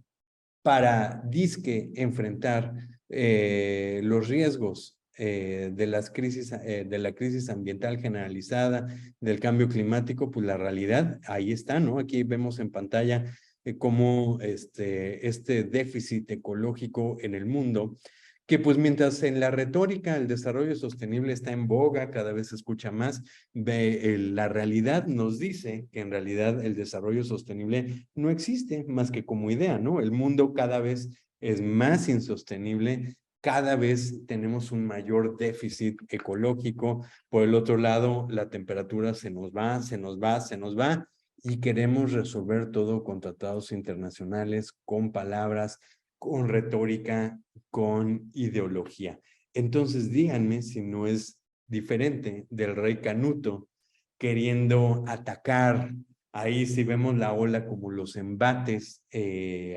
para disque enfrentar los riesgos de la crisis ambiental generalizada, del cambio climático, pues la realidad ahí está, ¿no? Aquí vemos en pantalla cómo este déficit ecológico en el mundo, que pues mientras en la retórica el desarrollo sostenible está en boga, cada vez se escucha más, la realidad nos dice que en realidad el desarrollo sostenible no existe más que como idea, ¿no? El mundo cada vez es más insostenible, cada vez tenemos un mayor déficit ecológico. Por el otro lado, la temperatura se nos va, se nos va, se nos va, y queremos resolver todo con tratados internacionales, con palabras, con retórica, con ideología. Entonces díganme si no es diferente del rey Canuto queriendo atacar. Ahí si vemos la ola como los embates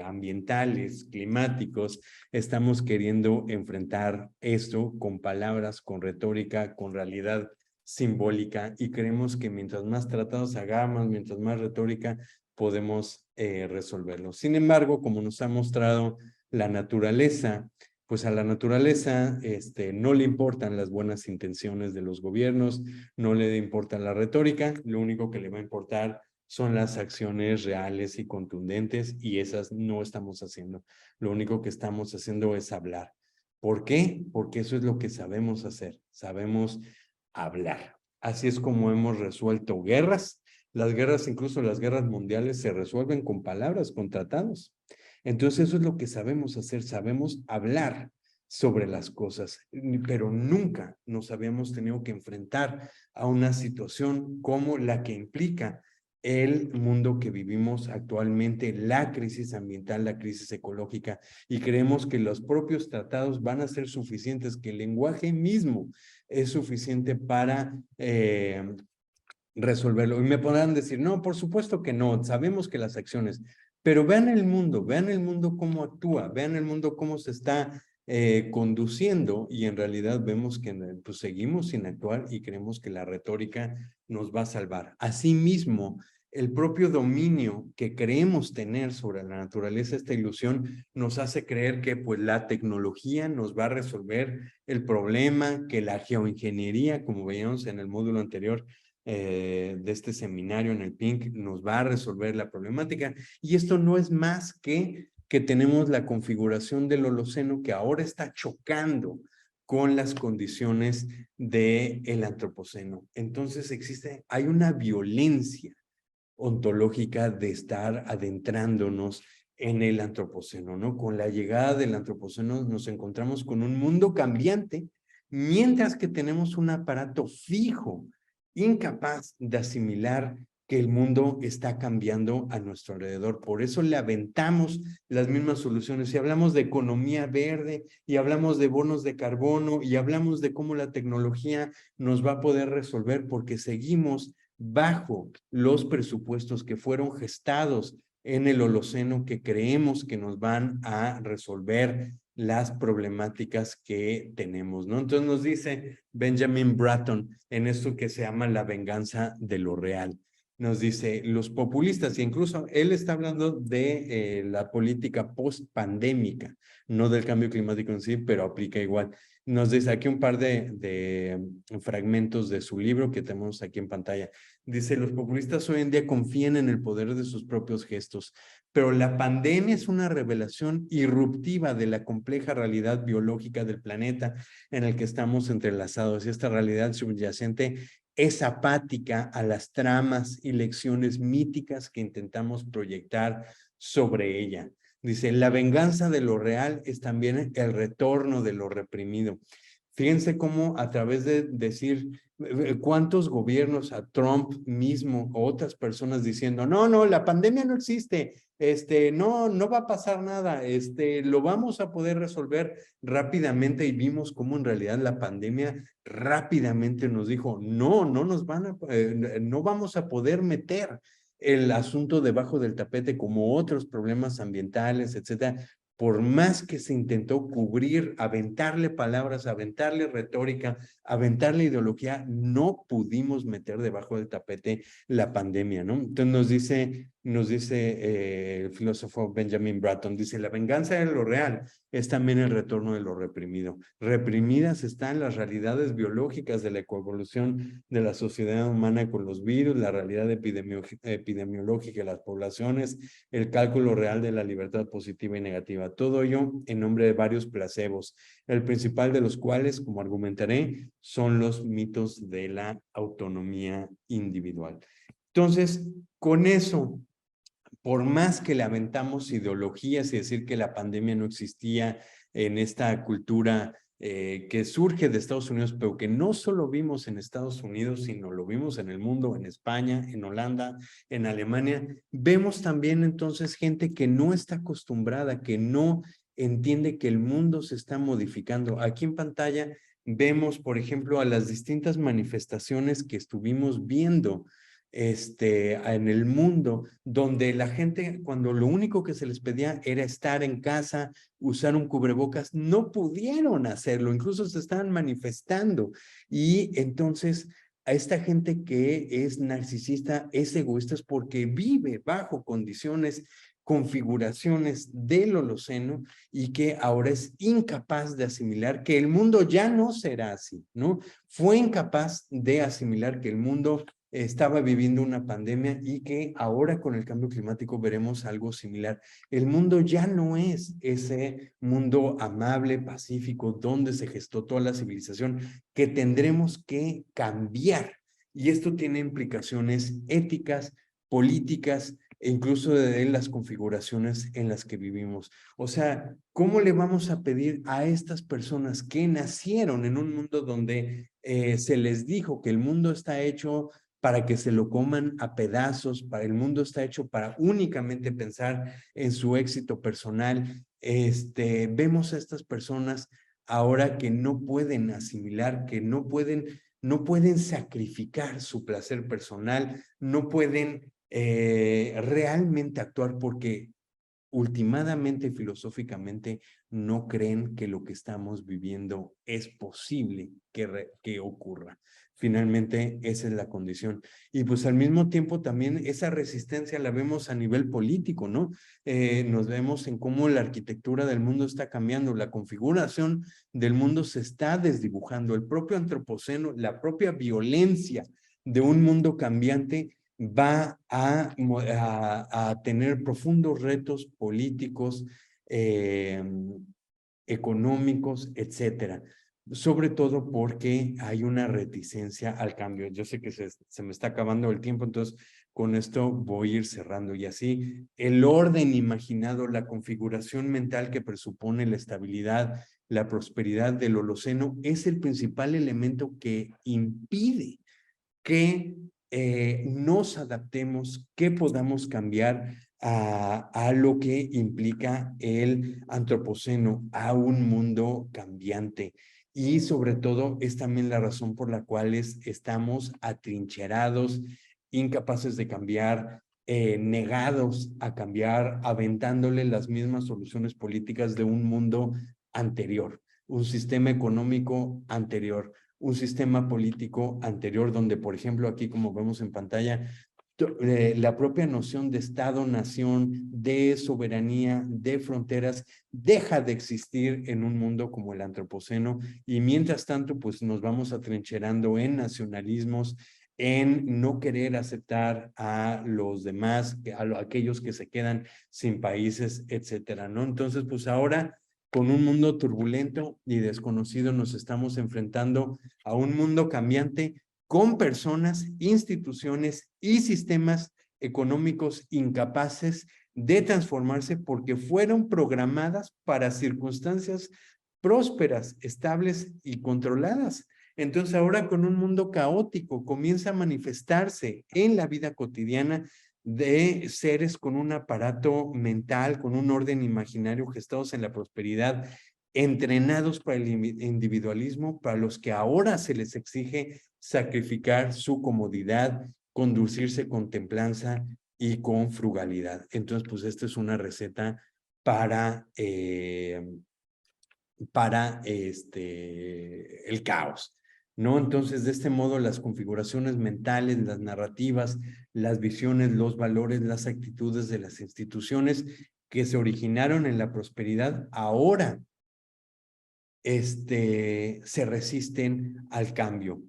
ambientales, climáticos, estamos queriendo enfrentar esto con palabras, con retórica, con realidad simbólica, y creemos que mientras más tratados hagamos, mientras más retórica, podemos resolverlo. Sin embargo, como nos ha mostrado la naturaleza, pues a la naturaleza no le importan las buenas intenciones de los gobiernos, no le importa la retórica, lo único que le va a importar son las acciones reales y contundentes, y esas no estamos haciendo. Lo único que estamos haciendo es hablar. ¿Por qué? Porque eso es lo que sabemos hacer, sabemos hablar. Así es como hemos resuelto guerras. Las guerras, incluso las guerras mundiales, se resuelven con palabras, con tratados. Entonces eso es lo que sabemos hacer, sabemos hablar sobre las cosas, pero nunca nos habíamos tenido que enfrentar a una situación como la que implica el mundo que vivimos actualmente, la crisis ambiental, la crisis ecológica, y creemos que los propios tratados van a ser suficientes, que el lenguaje mismo es suficiente para resolverlo. Y me podrán decir, no, por supuesto que no, sabemos que las acciones, pero vean el mundo cómo actúa, vean el mundo cómo se está conduciendo, y en realidad vemos que pues, seguimos sin actuar y creemos que la retórica nos va a salvar. Asimismo, el propio dominio que creemos tener sobre la naturaleza, esta ilusión, nos hace creer que pues la tecnología nos va a resolver el problema, que la geoingeniería, como veíamos en el módulo anterior, de este seminario en el PINC, nos va a resolver la problemática. Y esto no es más que tenemos la configuración del Holoceno que ahora está chocando con las condiciones del Antropoceno. Entonces hay una violencia ontológica de estar adentrándonos en el Antropoceno, ¿no? Con la llegada del Antropoceno nos encontramos con un mundo cambiante, mientras que tenemos un aparato fijo, incapaz de asimilar que el mundo está cambiando a nuestro alrededor. Por eso le aventamos las mismas soluciones. Y hablamos de economía verde, y hablamos de bonos de carbono, y hablamos de cómo la tecnología nos va a poder resolver, porque seguimos bajo los presupuestos que fueron gestados en el Holoceno, que creemos que nos van a resolver las problemáticas que tenemos, ¿no? Entonces nos dice Benjamin Bratton en esto que se llama la venganza de lo real. Nos dice, los populistas, y incluso él está hablando de la política post-pandémica, no del cambio climático en sí, pero aplica igual. Nos dice aquí un par de fragmentos de su libro que tenemos aquí en pantalla. Dice, los populistas hoy en día confían en el poder de sus propios gestos, pero la pandemia es una revelación irruptiva de la compleja realidad biológica del planeta en el que estamos entrelazados. Y esta realidad subyacente es apática a las tramas y lecciones míticas que intentamos proyectar sobre ella. Dice, la venganza de lo real es también el retorno de lo reprimido. Fíjense cómo a través de decir cuántos gobiernos, a Trump mismo o otras personas diciendo, no, la pandemia no existe, no va a pasar nada, lo vamos a poder resolver rápidamente, y vimos cómo en realidad la pandemia rápidamente nos dijo, no vamos a poder meter el asunto debajo del tapete como otros problemas ambientales, etcétera, por más que se intentó cubrir, aventarle palabras, aventarle retórica, aventarle ideología, no pudimos meter debajo del tapete la pandemia, ¿no? Entonces nos dice el filósofo Benjamin Bratton, dice, la venganza de lo real es también el retorno de lo reprimido. Reprimidas están las realidades biológicas de la coevolución de la sociedad humana con los virus, la realidad epidemiológica de las poblaciones, el cálculo real de la libertad positiva y negativa. Todo ello en nombre de varios placebos, el principal de los cuales, como argumentaré, son los mitos de la autonomía individual. Entonces, con eso, por más que le aventamos ideologías y decir que la pandemia no existía en esta cultura que surge de Estados Unidos, pero que no solo vimos en Estados Unidos, sino lo vimos en el mundo, en España, en Holanda, en Alemania, vemos también entonces gente que no está acostumbrada, que no entiende que el mundo se está modificando. Aquí en pantalla vemos, por ejemplo, a las distintas manifestaciones que estuvimos viendo en el mundo, donde la gente, cuando lo único que se les pedía era estar en casa, usar un cubrebocas, no pudieron hacerlo, incluso se estaban manifestando. Y entonces a esta gente que es narcisista, es egoísta, es porque vive bajo condiciones, configuraciones del Holoceno y que ahora es incapaz de asimilar que el mundo ya no será así, ¿no? Fue incapaz de asimilar que el mundo estaba viviendo una pandemia y que ahora con el cambio climático veremos algo similar. El mundo ya no es ese mundo amable, pacífico, donde se gestó toda la civilización, que tendremos que cambiar. Y esto tiene implicaciones éticas, políticas, e incluso de las configuraciones en las que vivimos. O sea, ¿cómo le vamos a pedir a estas personas que nacieron en un mundo donde se les dijo que el mundo está hecho para que se lo coman a pedazos, para el mundo está hecho para únicamente pensar en su éxito personal? Vemos a estas personas ahora que no pueden asimilar, que no pueden sacrificar su placer personal, no pueden realmente actuar porque ultimadamente, filosóficamente, no creen que lo que estamos viviendo es posible que ocurra. Finalmente, esa es la condición. Y pues al mismo tiempo también esa resistencia la vemos a nivel político, ¿no? Nos vemos en cómo la arquitectura del mundo está cambiando, la configuración del mundo se está desdibujando, el propio antropoceno, la propia violencia de un mundo cambiante va a tener profundos retos políticos, económicos, etcétera. Sobre todo porque hay una reticencia al cambio. Yo sé que se me está acabando el tiempo, entonces con esto voy a ir cerrando. Y así, el orden imaginado, la configuración mental que presupone la estabilidad, la prosperidad del Holoceno, es el principal elemento que impide que nos adaptemos, que podamos cambiar a lo que implica el antropoceno, a un mundo cambiante. Y sobre todo es también la razón por la cual estamos atrincherados, incapaces de cambiar, negados a cambiar, aventándole las mismas soluciones políticas de un mundo anterior, un sistema económico anterior, un sistema político anterior donde, por ejemplo, aquí como vemos en pantalla, la propia noción de Estado-nación, de soberanía, de fronteras, deja de existir en un mundo como el antropoceno y mientras tanto, pues nos vamos atrincherando en nacionalismos, en no querer aceptar a los demás, a aquellos que se quedan sin países, etcétera, ¿no? Entonces, pues ahora con un mundo turbulento y desconocido nos estamos enfrentando a un mundo cambiante con personas, instituciones y sistemas económicos incapaces de transformarse porque fueron programadas para circunstancias prósperas, estables y controladas. Entonces ahora con un mundo caótico comienza a manifestarse en la vida cotidiana de seres con un aparato mental, con un orden imaginario gestados en la prosperidad, entrenados para el individualismo, para los que ahora se les exige sacrificar su comodidad, conducirse con templanza y con frugalidad. Entonces, pues esta es una receta para el caos, ¿no? Entonces, de este modo, las configuraciones mentales, las narrativas, las visiones, los valores, las actitudes de las instituciones que se originaron en la prosperidad, ahora se resisten al cambio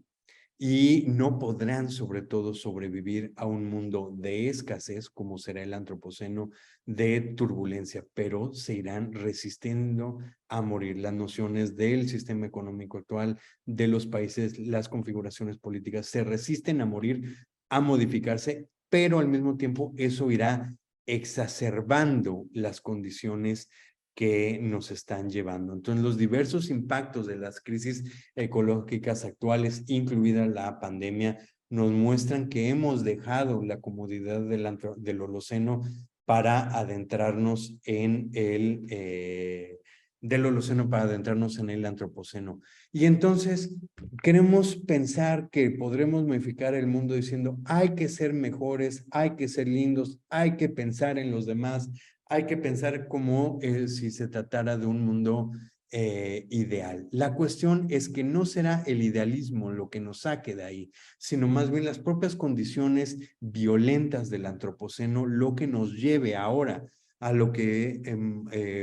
y no podrán, sobre todo, sobrevivir a un mundo de escasez, como será el antropoceno, de turbulencia, pero se irán resistiendo a morir. Las nociones del sistema económico actual, de los países, las configuraciones políticas, se resisten a morir, a modificarse, pero al mismo tiempo eso irá exacerbando las condiciones que nos están llevando. Entonces, los diversos impactos de las crisis ecológicas actuales, incluida la pandemia, nos muestran que hemos dejado la comodidad del Holoceno para adentrarnos en del Holoceno para adentrarnos en el Antropoceno. Y entonces queremos pensar que podremos modificar el mundo diciendo hay que ser mejores, hay que ser lindos, hay que pensar en los demás, hay que pensar como si se tratara de un mundo ideal. La cuestión es que no será el idealismo lo que nos saque de ahí, sino más bien las propias condiciones violentas del antropoceno lo que nos lleve ahora a lo que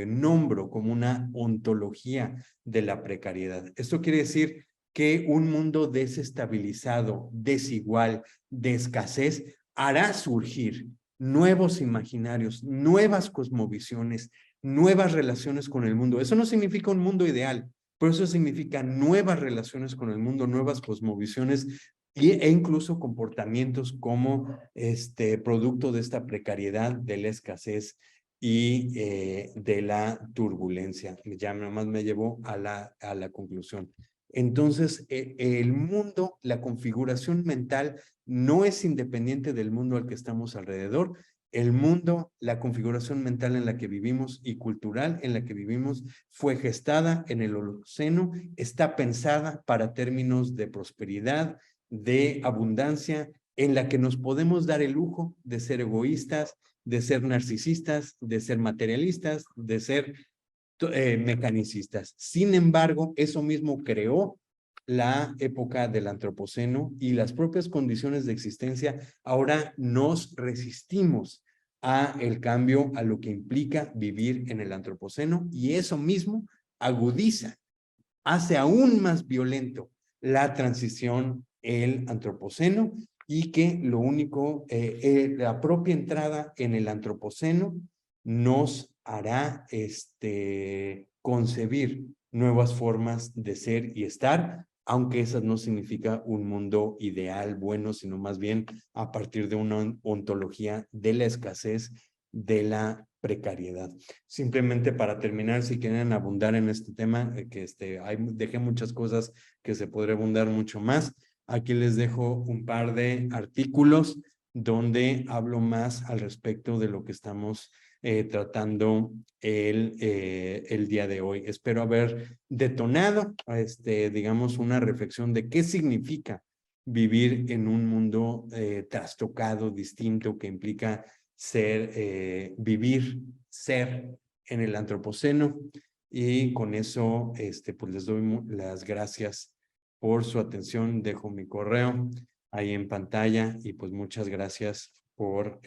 nombro como una ontología de la precariedad. Esto quiere decir que un mundo desestabilizado, desigual, de escasez, hará surgir nuevos imaginarios, nuevas cosmovisiones, nuevas relaciones con el mundo. Eso no significa un mundo ideal, pero eso significa nuevas relaciones con el mundo, nuevas cosmovisiones e incluso comportamientos como producto de esta precariedad, de la escasez y de la turbulencia. Ya nomás me llevó a la conclusión. Entonces, el mundo, la configuración mental no es independiente del mundo al que estamos alrededor. El mundo, la configuración mental en la que vivimos y cultural en la que vivimos fue gestada en el Holoceno, está pensada para términos de prosperidad, de abundancia, en la que nos podemos dar el lujo de ser egoístas, de ser narcisistas, de ser materialistas, de ser mecanicistas. Sin embargo, eso mismo creó la época del antropoceno y las propias condiciones de existencia. Ahora nos resistimos a el cambio, a lo que implica vivir en el antropoceno, y eso mismo agudiza, hace aún más violento la transición, el antropoceno, y que lo único, la propia entrada en el antropoceno nos hará concebir nuevas formas de ser y estar, aunque esas no significa un mundo ideal, bueno, sino más bien a partir de una ontología de la escasez, de la precariedad. Simplemente para terminar, si quieren abundar en este tema, que dejé muchas cosas que se podría abundar mucho más. Aquí les dejo un par de artículos donde hablo más al respecto de lo que estamos tratando el día de hoy. Espero haber detonado, digamos, una reflexión de qué significa vivir en un mundo trastocado, distinto, que implica vivir, ser en el antropoceno. Y con eso, pues les doy las gracias por su atención. Dejo mi correo ahí en pantalla y pues muchas gracias por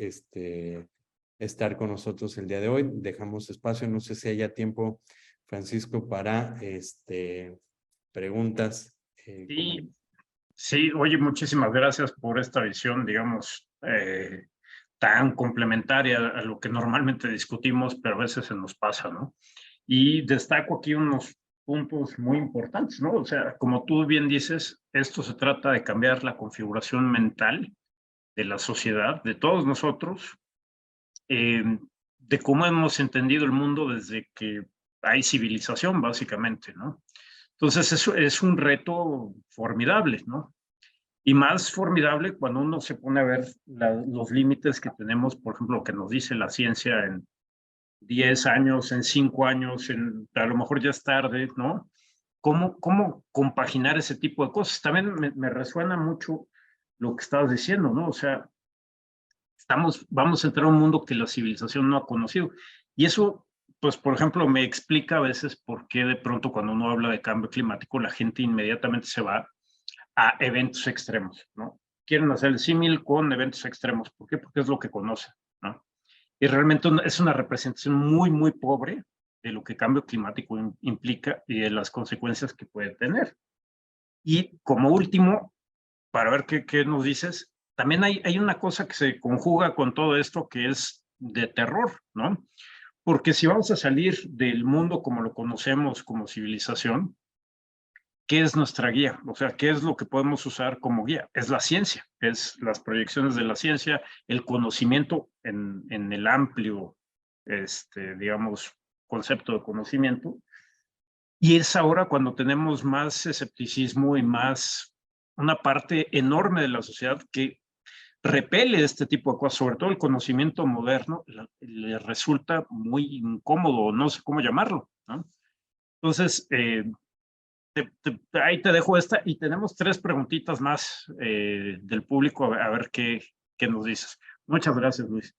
estar con nosotros el día de hoy. Dejamos espacio, no sé si haya tiempo, Francisco, para preguntas. Sí, sí, oye, muchísimas gracias por esta visión, digamos, tan complementaria a lo que normalmente discutimos, pero a veces se nos pasa, ¿no? Y destaco aquí unos puntos muy importantes, ¿no? O sea, como tú bien dices, esto se trata de cambiar la configuración mental de la sociedad, de todos nosotros, de cómo hemos entendido el mundo desde que hay civilización, básicamente, ¿no? Entonces, eso es un reto formidable, ¿no? Y más formidable cuando uno se pone a ver los límites que tenemos, por ejemplo, lo que nos dice la ciencia en 10 años, en 5 años, a lo mejor ya es tarde, ¿no? ¿Cómo compaginar ese tipo de cosas? También me resuena mucho lo que estabas diciendo, ¿no? O sea, vamos a entrar a un mundo que la civilización no ha conocido. Y eso pues, por ejemplo, me explica a veces por qué de pronto cuando uno habla de cambio climático, la gente inmediatamente se va a eventos extremos, ¿no? Quieren hacer el símil con eventos extremos. ¿Por qué? Porque es lo que conocen, ¿no? Y realmente es una representación muy, muy pobre de lo que cambio climático implica y de las consecuencias que puede tener. Y como último, para ver qué nos dices, también hay una cosa que se conjuga con todo esto que es de terror, ¿no? Porque si vamos a salir del mundo como lo conocemos como civilización, ¿qué es nuestra guía? O sea, ¿qué es lo que podemos usar como guía? Es la ciencia, es las proyecciones de la ciencia, el conocimiento en el amplio, digamos, concepto de conocimiento. Y es ahora cuando tenemos más escepticismo y más una parte enorme de la sociedad que repele este tipo de cosas, sobre todo el conocimiento moderno, le resulta muy incómodo, no sé cómo llamarlo, ¿no? Entonces, ahí te dejo esta y tenemos 3 preguntitas más del público, a ver qué nos dices. Muchas gracias, Luis.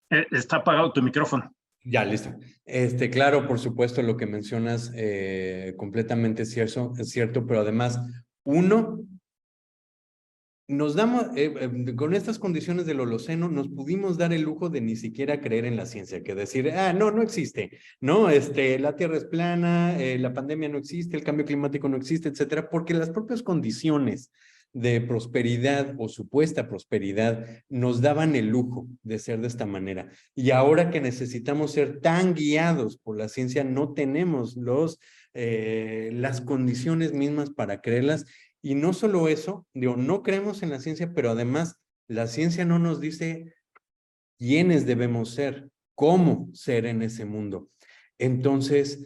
Está apagado tu micrófono. Ya, listo. Claro, por supuesto, lo que mencionas completamente es cierto, pero además, uno, nos damos, con estas condiciones del Holoceno, nos pudimos dar el lujo de ni siquiera creer en la ciencia, que decir, no existe, no, la Tierra es plana, la pandemia no existe, el cambio climático no existe, etcétera, porque las propias condiciones de prosperidad o supuesta prosperidad nos daban el lujo de ser de esta manera. Y ahora que necesitamos ser tan guiados por la ciencia, no tenemos las condiciones mismas para creerlas. Y no solo eso, digo, no creemos en la ciencia, pero además la ciencia no nos dice quiénes debemos ser, cómo ser en ese mundo. Entonces,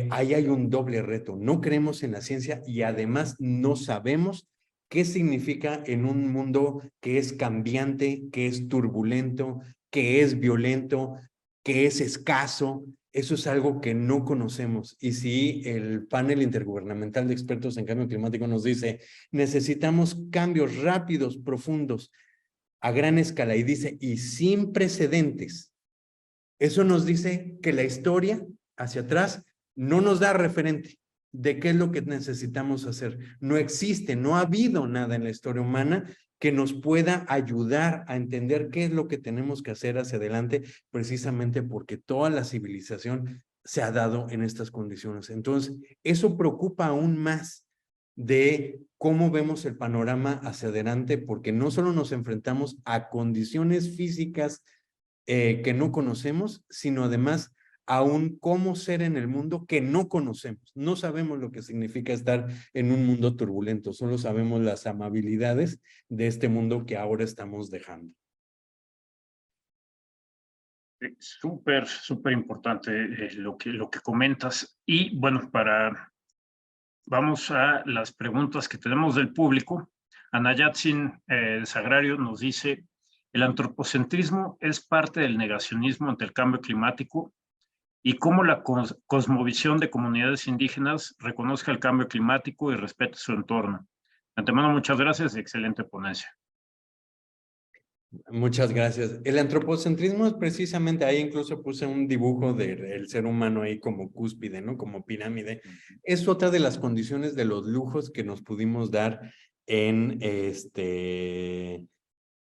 ahí hay un doble reto. No creemos en la ciencia y además no sabemos qué significa en un mundo que es cambiante, que es turbulento, que es violento, que es escaso. Eso es algo que no conocemos. Y si el panel intergubernamental de expertos en cambio climático nos dice, necesitamos cambios rápidos, profundos, a gran escala, y dice, y sin precedentes, eso nos dice que la historia hacia atrás no nos da referente de qué es lo que necesitamos hacer. No existe, no ha habido nada en la historia humana que nos pueda ayudar a entender qué es lo que tenemos que hacer hacia adelante, precisamente porque toda la civilización se ha dado en estas condiciones. Entonces, eso preocupa aún más de cómo vemos el panorama hacia adelante, porque no solo nos enfrentamos a condiciones físicas que no conocemos, sino además aún cómo ser en el mundo que no conocemos. No sabemos lo que significa estar en un mundo turbulento, solo sabemos las amabilidades de este mundo que ahora estamos dejando. Súper, súper importante lo que comentas. Y bueno, vamos a las preguntas que tenemos del público. Ana Yatsin de Sagrario nos dice, ¿el antropocentrismo es parte del negacionismo ante el cambio climático? ¿Y cómo la cosmovisión de comunidades indígenas reconozca el cambio climático y respete su entorno? De antemano, muchas gracias y excelente ponencia. Muchas gracias. El antropocentrismo es precisamente, ahí incluso puse un dibujo del ser humano ahí como cúspide, ¿no? Como pirámide. Es otra de las condiciones de los lujos que nos pudimos dar en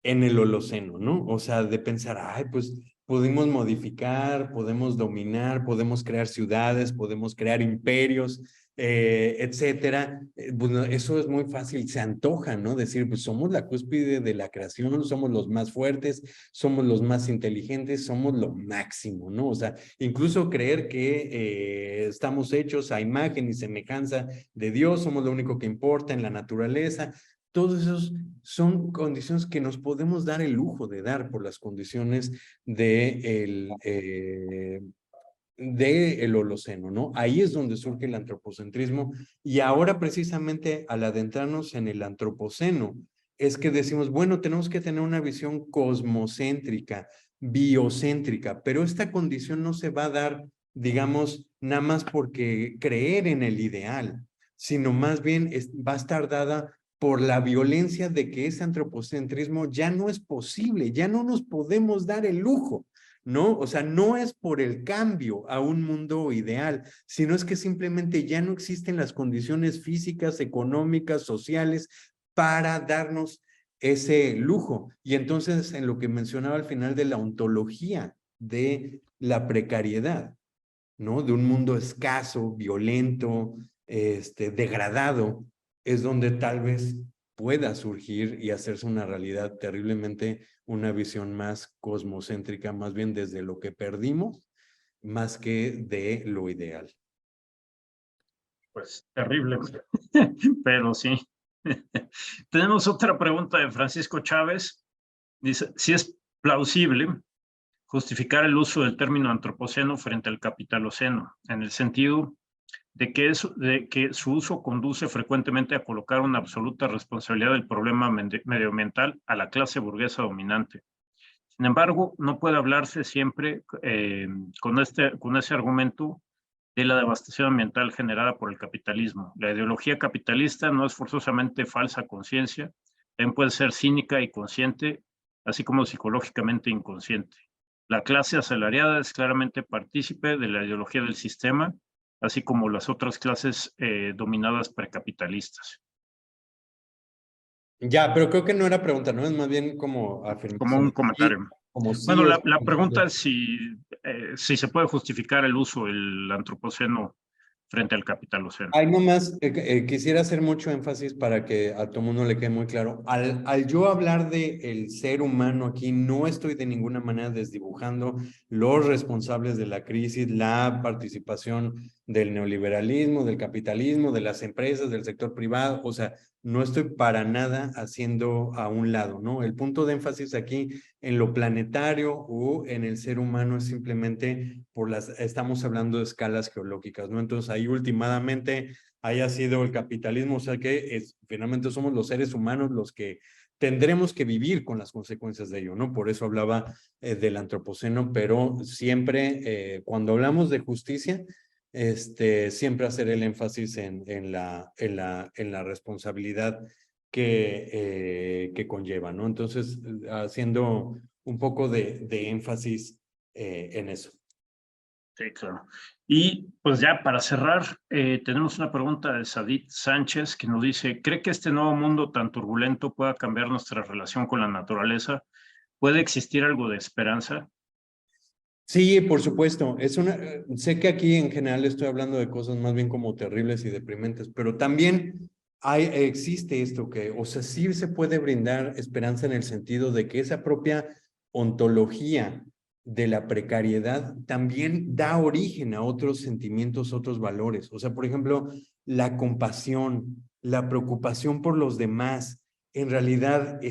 el Holoceno, ¿no? O sea, de pensar, pues pudimos modificar, podemos dominar, podemos crear ciudades, podemos crear imperios, etcétera. Bueno, eso es muy fácil, se antoja, ¿no? Decir, pues somos la cúspide de la creación, somos los más fuertes, somos los más inteligentes, somos lo máximo, ¿no? O sea, incluso creer que estamos hechos a imagen y semejanza de Dios, somos lo único que importa en la naturaleza. Todos esos son condiciones que nos podemos dar el lujo de dar por las condiciones del Holoceno, ¿no? Ahí es donde surge el antropocentrismo y ahora precisamente al adentrarnos en el antropoceno es que decimos, bueno, tenemos que tener una visión cosmocéntrica, biocéntrica, pero esta condición no se va a dar, digamos, nada más porque creer en el ideal, sino más bien va a estar dada por la violencia de que ese antropocentrismo ya no es posible, ya no nos podemos dar el lujo ¿no? O sea, no es por el cambio a un mundo ideal, sino es que simplemente ya no existen las condiciones físicas, económicas, sociales para darnos ese lujo. Y entonces, en lo que mencionaba al final de la ontología de la precariedad, ¿no? De un mundo escaso, violento, degradado, es donde tal vez pueda surgir y hacerse una realidad terriblemente, una visión más cosmocéntrica, más bien desde lo que perdimos, más que de lo ideal. Pues terrible, pero sí. Tenemos otra pregunta de Francisco Chávez. Dice, si es plausible justificar el uso del término antropoceno frente al capitaloceno, en el sentido de que su uso conduce frecuentemente a colocar una absoluta responsabilidad del problema medioambiental a la clase burguesa dominante. Sin embargo, no puede hablarse siempre con ese argumento de la devastación ambiental generada por el capitalismo. La ideología capitalista no es forzosamente falsa conciencia, también puede ser cínica y consciente, así como psicológicamente inconsciente. La clase asalariada es claramente partícipe de la ideología del sistema, así como las otras clases dominadas precapitalistas. Ya, pero creo que no era pregunta, ¿no? Es más bien como Como un afirmación. Sí, comentario. como sí Bueno, es. la pregunta es si se puede justificar el uso del antropoceno frente al capitaloceno. Hay nomás, quisiera hacer mucho énfasis para que a todo mundo le quede muy claro. Al yo hablar de el ser humano aquí, no estoy de ninguna manera desdibujando los responsables de la crisis, la participación del neoliberalismo, del capitalismo, de las empresas, del sector privado. O sea, no estoy para nada haciendo a un lado, ¿no? El punto de énfasis aquí en lo planetario o en el ser humano es simplemente estamos hablando de escalas geológicas, ¿no? Entonces ahí últimamente haya sido el capitalismo, o sea que finalmente somos los seres humanos los que tendremos que vivir con las consecuencias de ello, ¿no? Por eso hablaba del antropoceno, pero siempre cuando hablamos de justicia, siempre hacer el énfasis en la responsabilidad que conlleva, ¿no? Entonces, haciendo un poco de énfasis en eso. Sí, claro. Y pues ya para cerrar, tenemos una pregunta de Sadit Sánchez que nos dice, ¿cree que este nuevo mundo tan turbulento pueda cambiar nuestra relación con la naturaleza? ¿Puede existir algo de esperanza? Sí, por supuesto. Sé que aquí en general estoy hablando de cosas más bien como terribles y deprimentes, pero también existe esto o sea, sí se puede brindar esperanza en el sentido de que esa propia ontología de la precariedad también da origen a otros sentimientos, otros valores. O sea, por ejemplo, la compasión, la preocupación por los demás, en realidad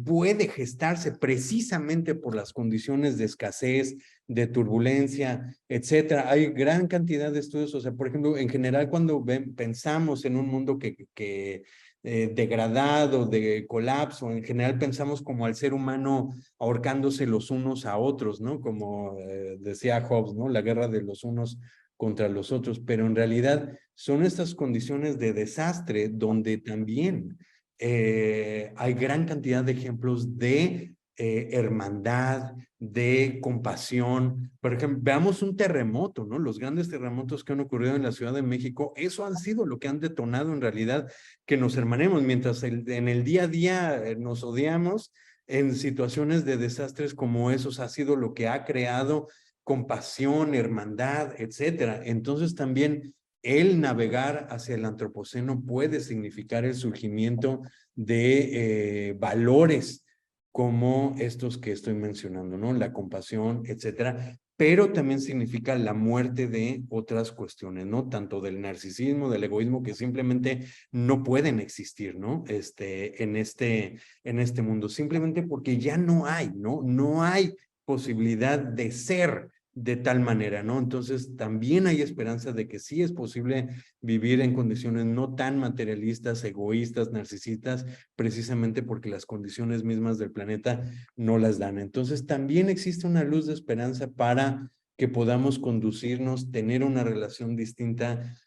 puede gestarse precisamente por las condiciones de escasez, de turbulencia, etcétera. Hay gran cantidad de estudios, o sea, por ejemplo, en general cuando pensamos en un mundo que degradado, de colapso, en general pensamos como al ser humano ahorcándose los unos a otros, ¿no? Como decía Hobbes, ¿no? La guerra de los unos contra los otros, pero en realidad son estas condiciones de desastre donde también hay gran cantidad de ejemplos de hermandad, de compasión. Por ejemplo, veamos un terremoto, ¿no? Los grandes terremotos que han ocurrido en la Ciudad de México, eso han sido lo que han detonado en realidad que nos hermanemos, mientras en el día a día nos odiamos, en situaciones de desastres como esos ha sido lo que ha creado compasión, hermandad, etcétera. Entonces también el navegar hacia el antropoceno puede significar el surgimiento de valores como estos que estoy mencionando, ¿no? La compasión, etcétera, pero también significa la muerte de otras cuestiones, ¿no? Tanto del narcisismo, del egoísmo, que simplemente no pueden existir, ¿no? En este mundo, simplemente porque ya no hay, ¿no? No hay posibilidad de ser de tal manera, ¿no? Entonces, también hay esperanza de que sí es posible vivir en condiciones no tan materialistas, egoístas, narcisistas, precisamente porque las condiciones mismas del planeta no las dan. Entonces, también existe una luz de esperanza para que podamos conducirnos, tener una relación distinta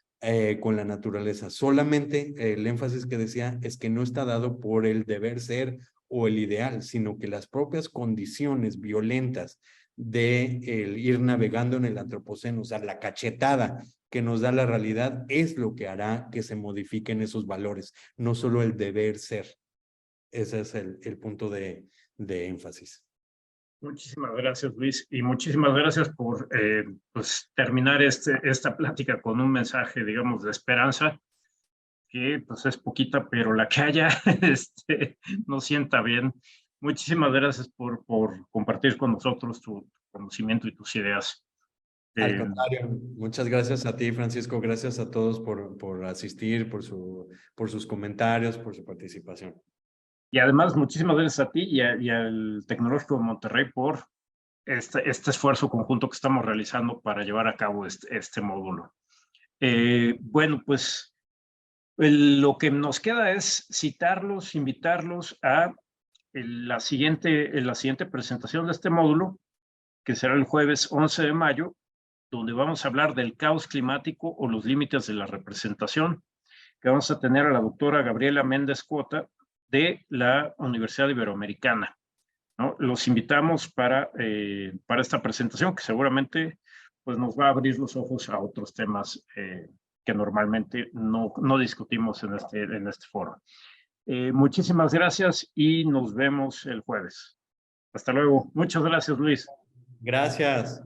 con la naturaleza. Solamente el énfasis que decía es que no está dado por el deber ser o el ideal, sino que las propias condiciones violentas de el ir navegando en el antropoceno, o sea, la cachetada que nos da la realidad es lo que hará que se modifiquen esos valores, no solo el deber ser. Ese es el punto de énfasis. Muchísimas gracias, Luis, y muchísimas gracias por pues, terminar esta plática con un mensaje, digamos, de esperanza, que pues es poquita, pero la que haya nos sienta bien. Muchísimas gracias por compartir con nosotros tu conocimiento y tus ideas. Al contrario, muchas gracias a ti, Francisco. Gracias a todos por asistir, por sus comentarios, por su participación. Y además, muchísimas gracias a ti y al Tecnológico de Monterrey por este esfuerzo conjunto que estamos realizando para llevar a cabo este módulo. Bueno, pues lo que nos queda es citarlos, invitarlos a la siguiente presentación de este módulo, que será el jueves 11 de mayo, donde vamos a hablar del caos climático o los límites de la representación, que vamos a tener a la doctora Gabriela Méndez Cota de la Universidad Iberoamericana, ¿no? Los invitamos para esta presentación, que seguramente pues, nos va a abrir los ojos a otros temas que normalmente no discutimos en este foro. Muchísimas gracias y nos vemos el jueves. Hasta luego. Muchas gracias, Luis. Gracias.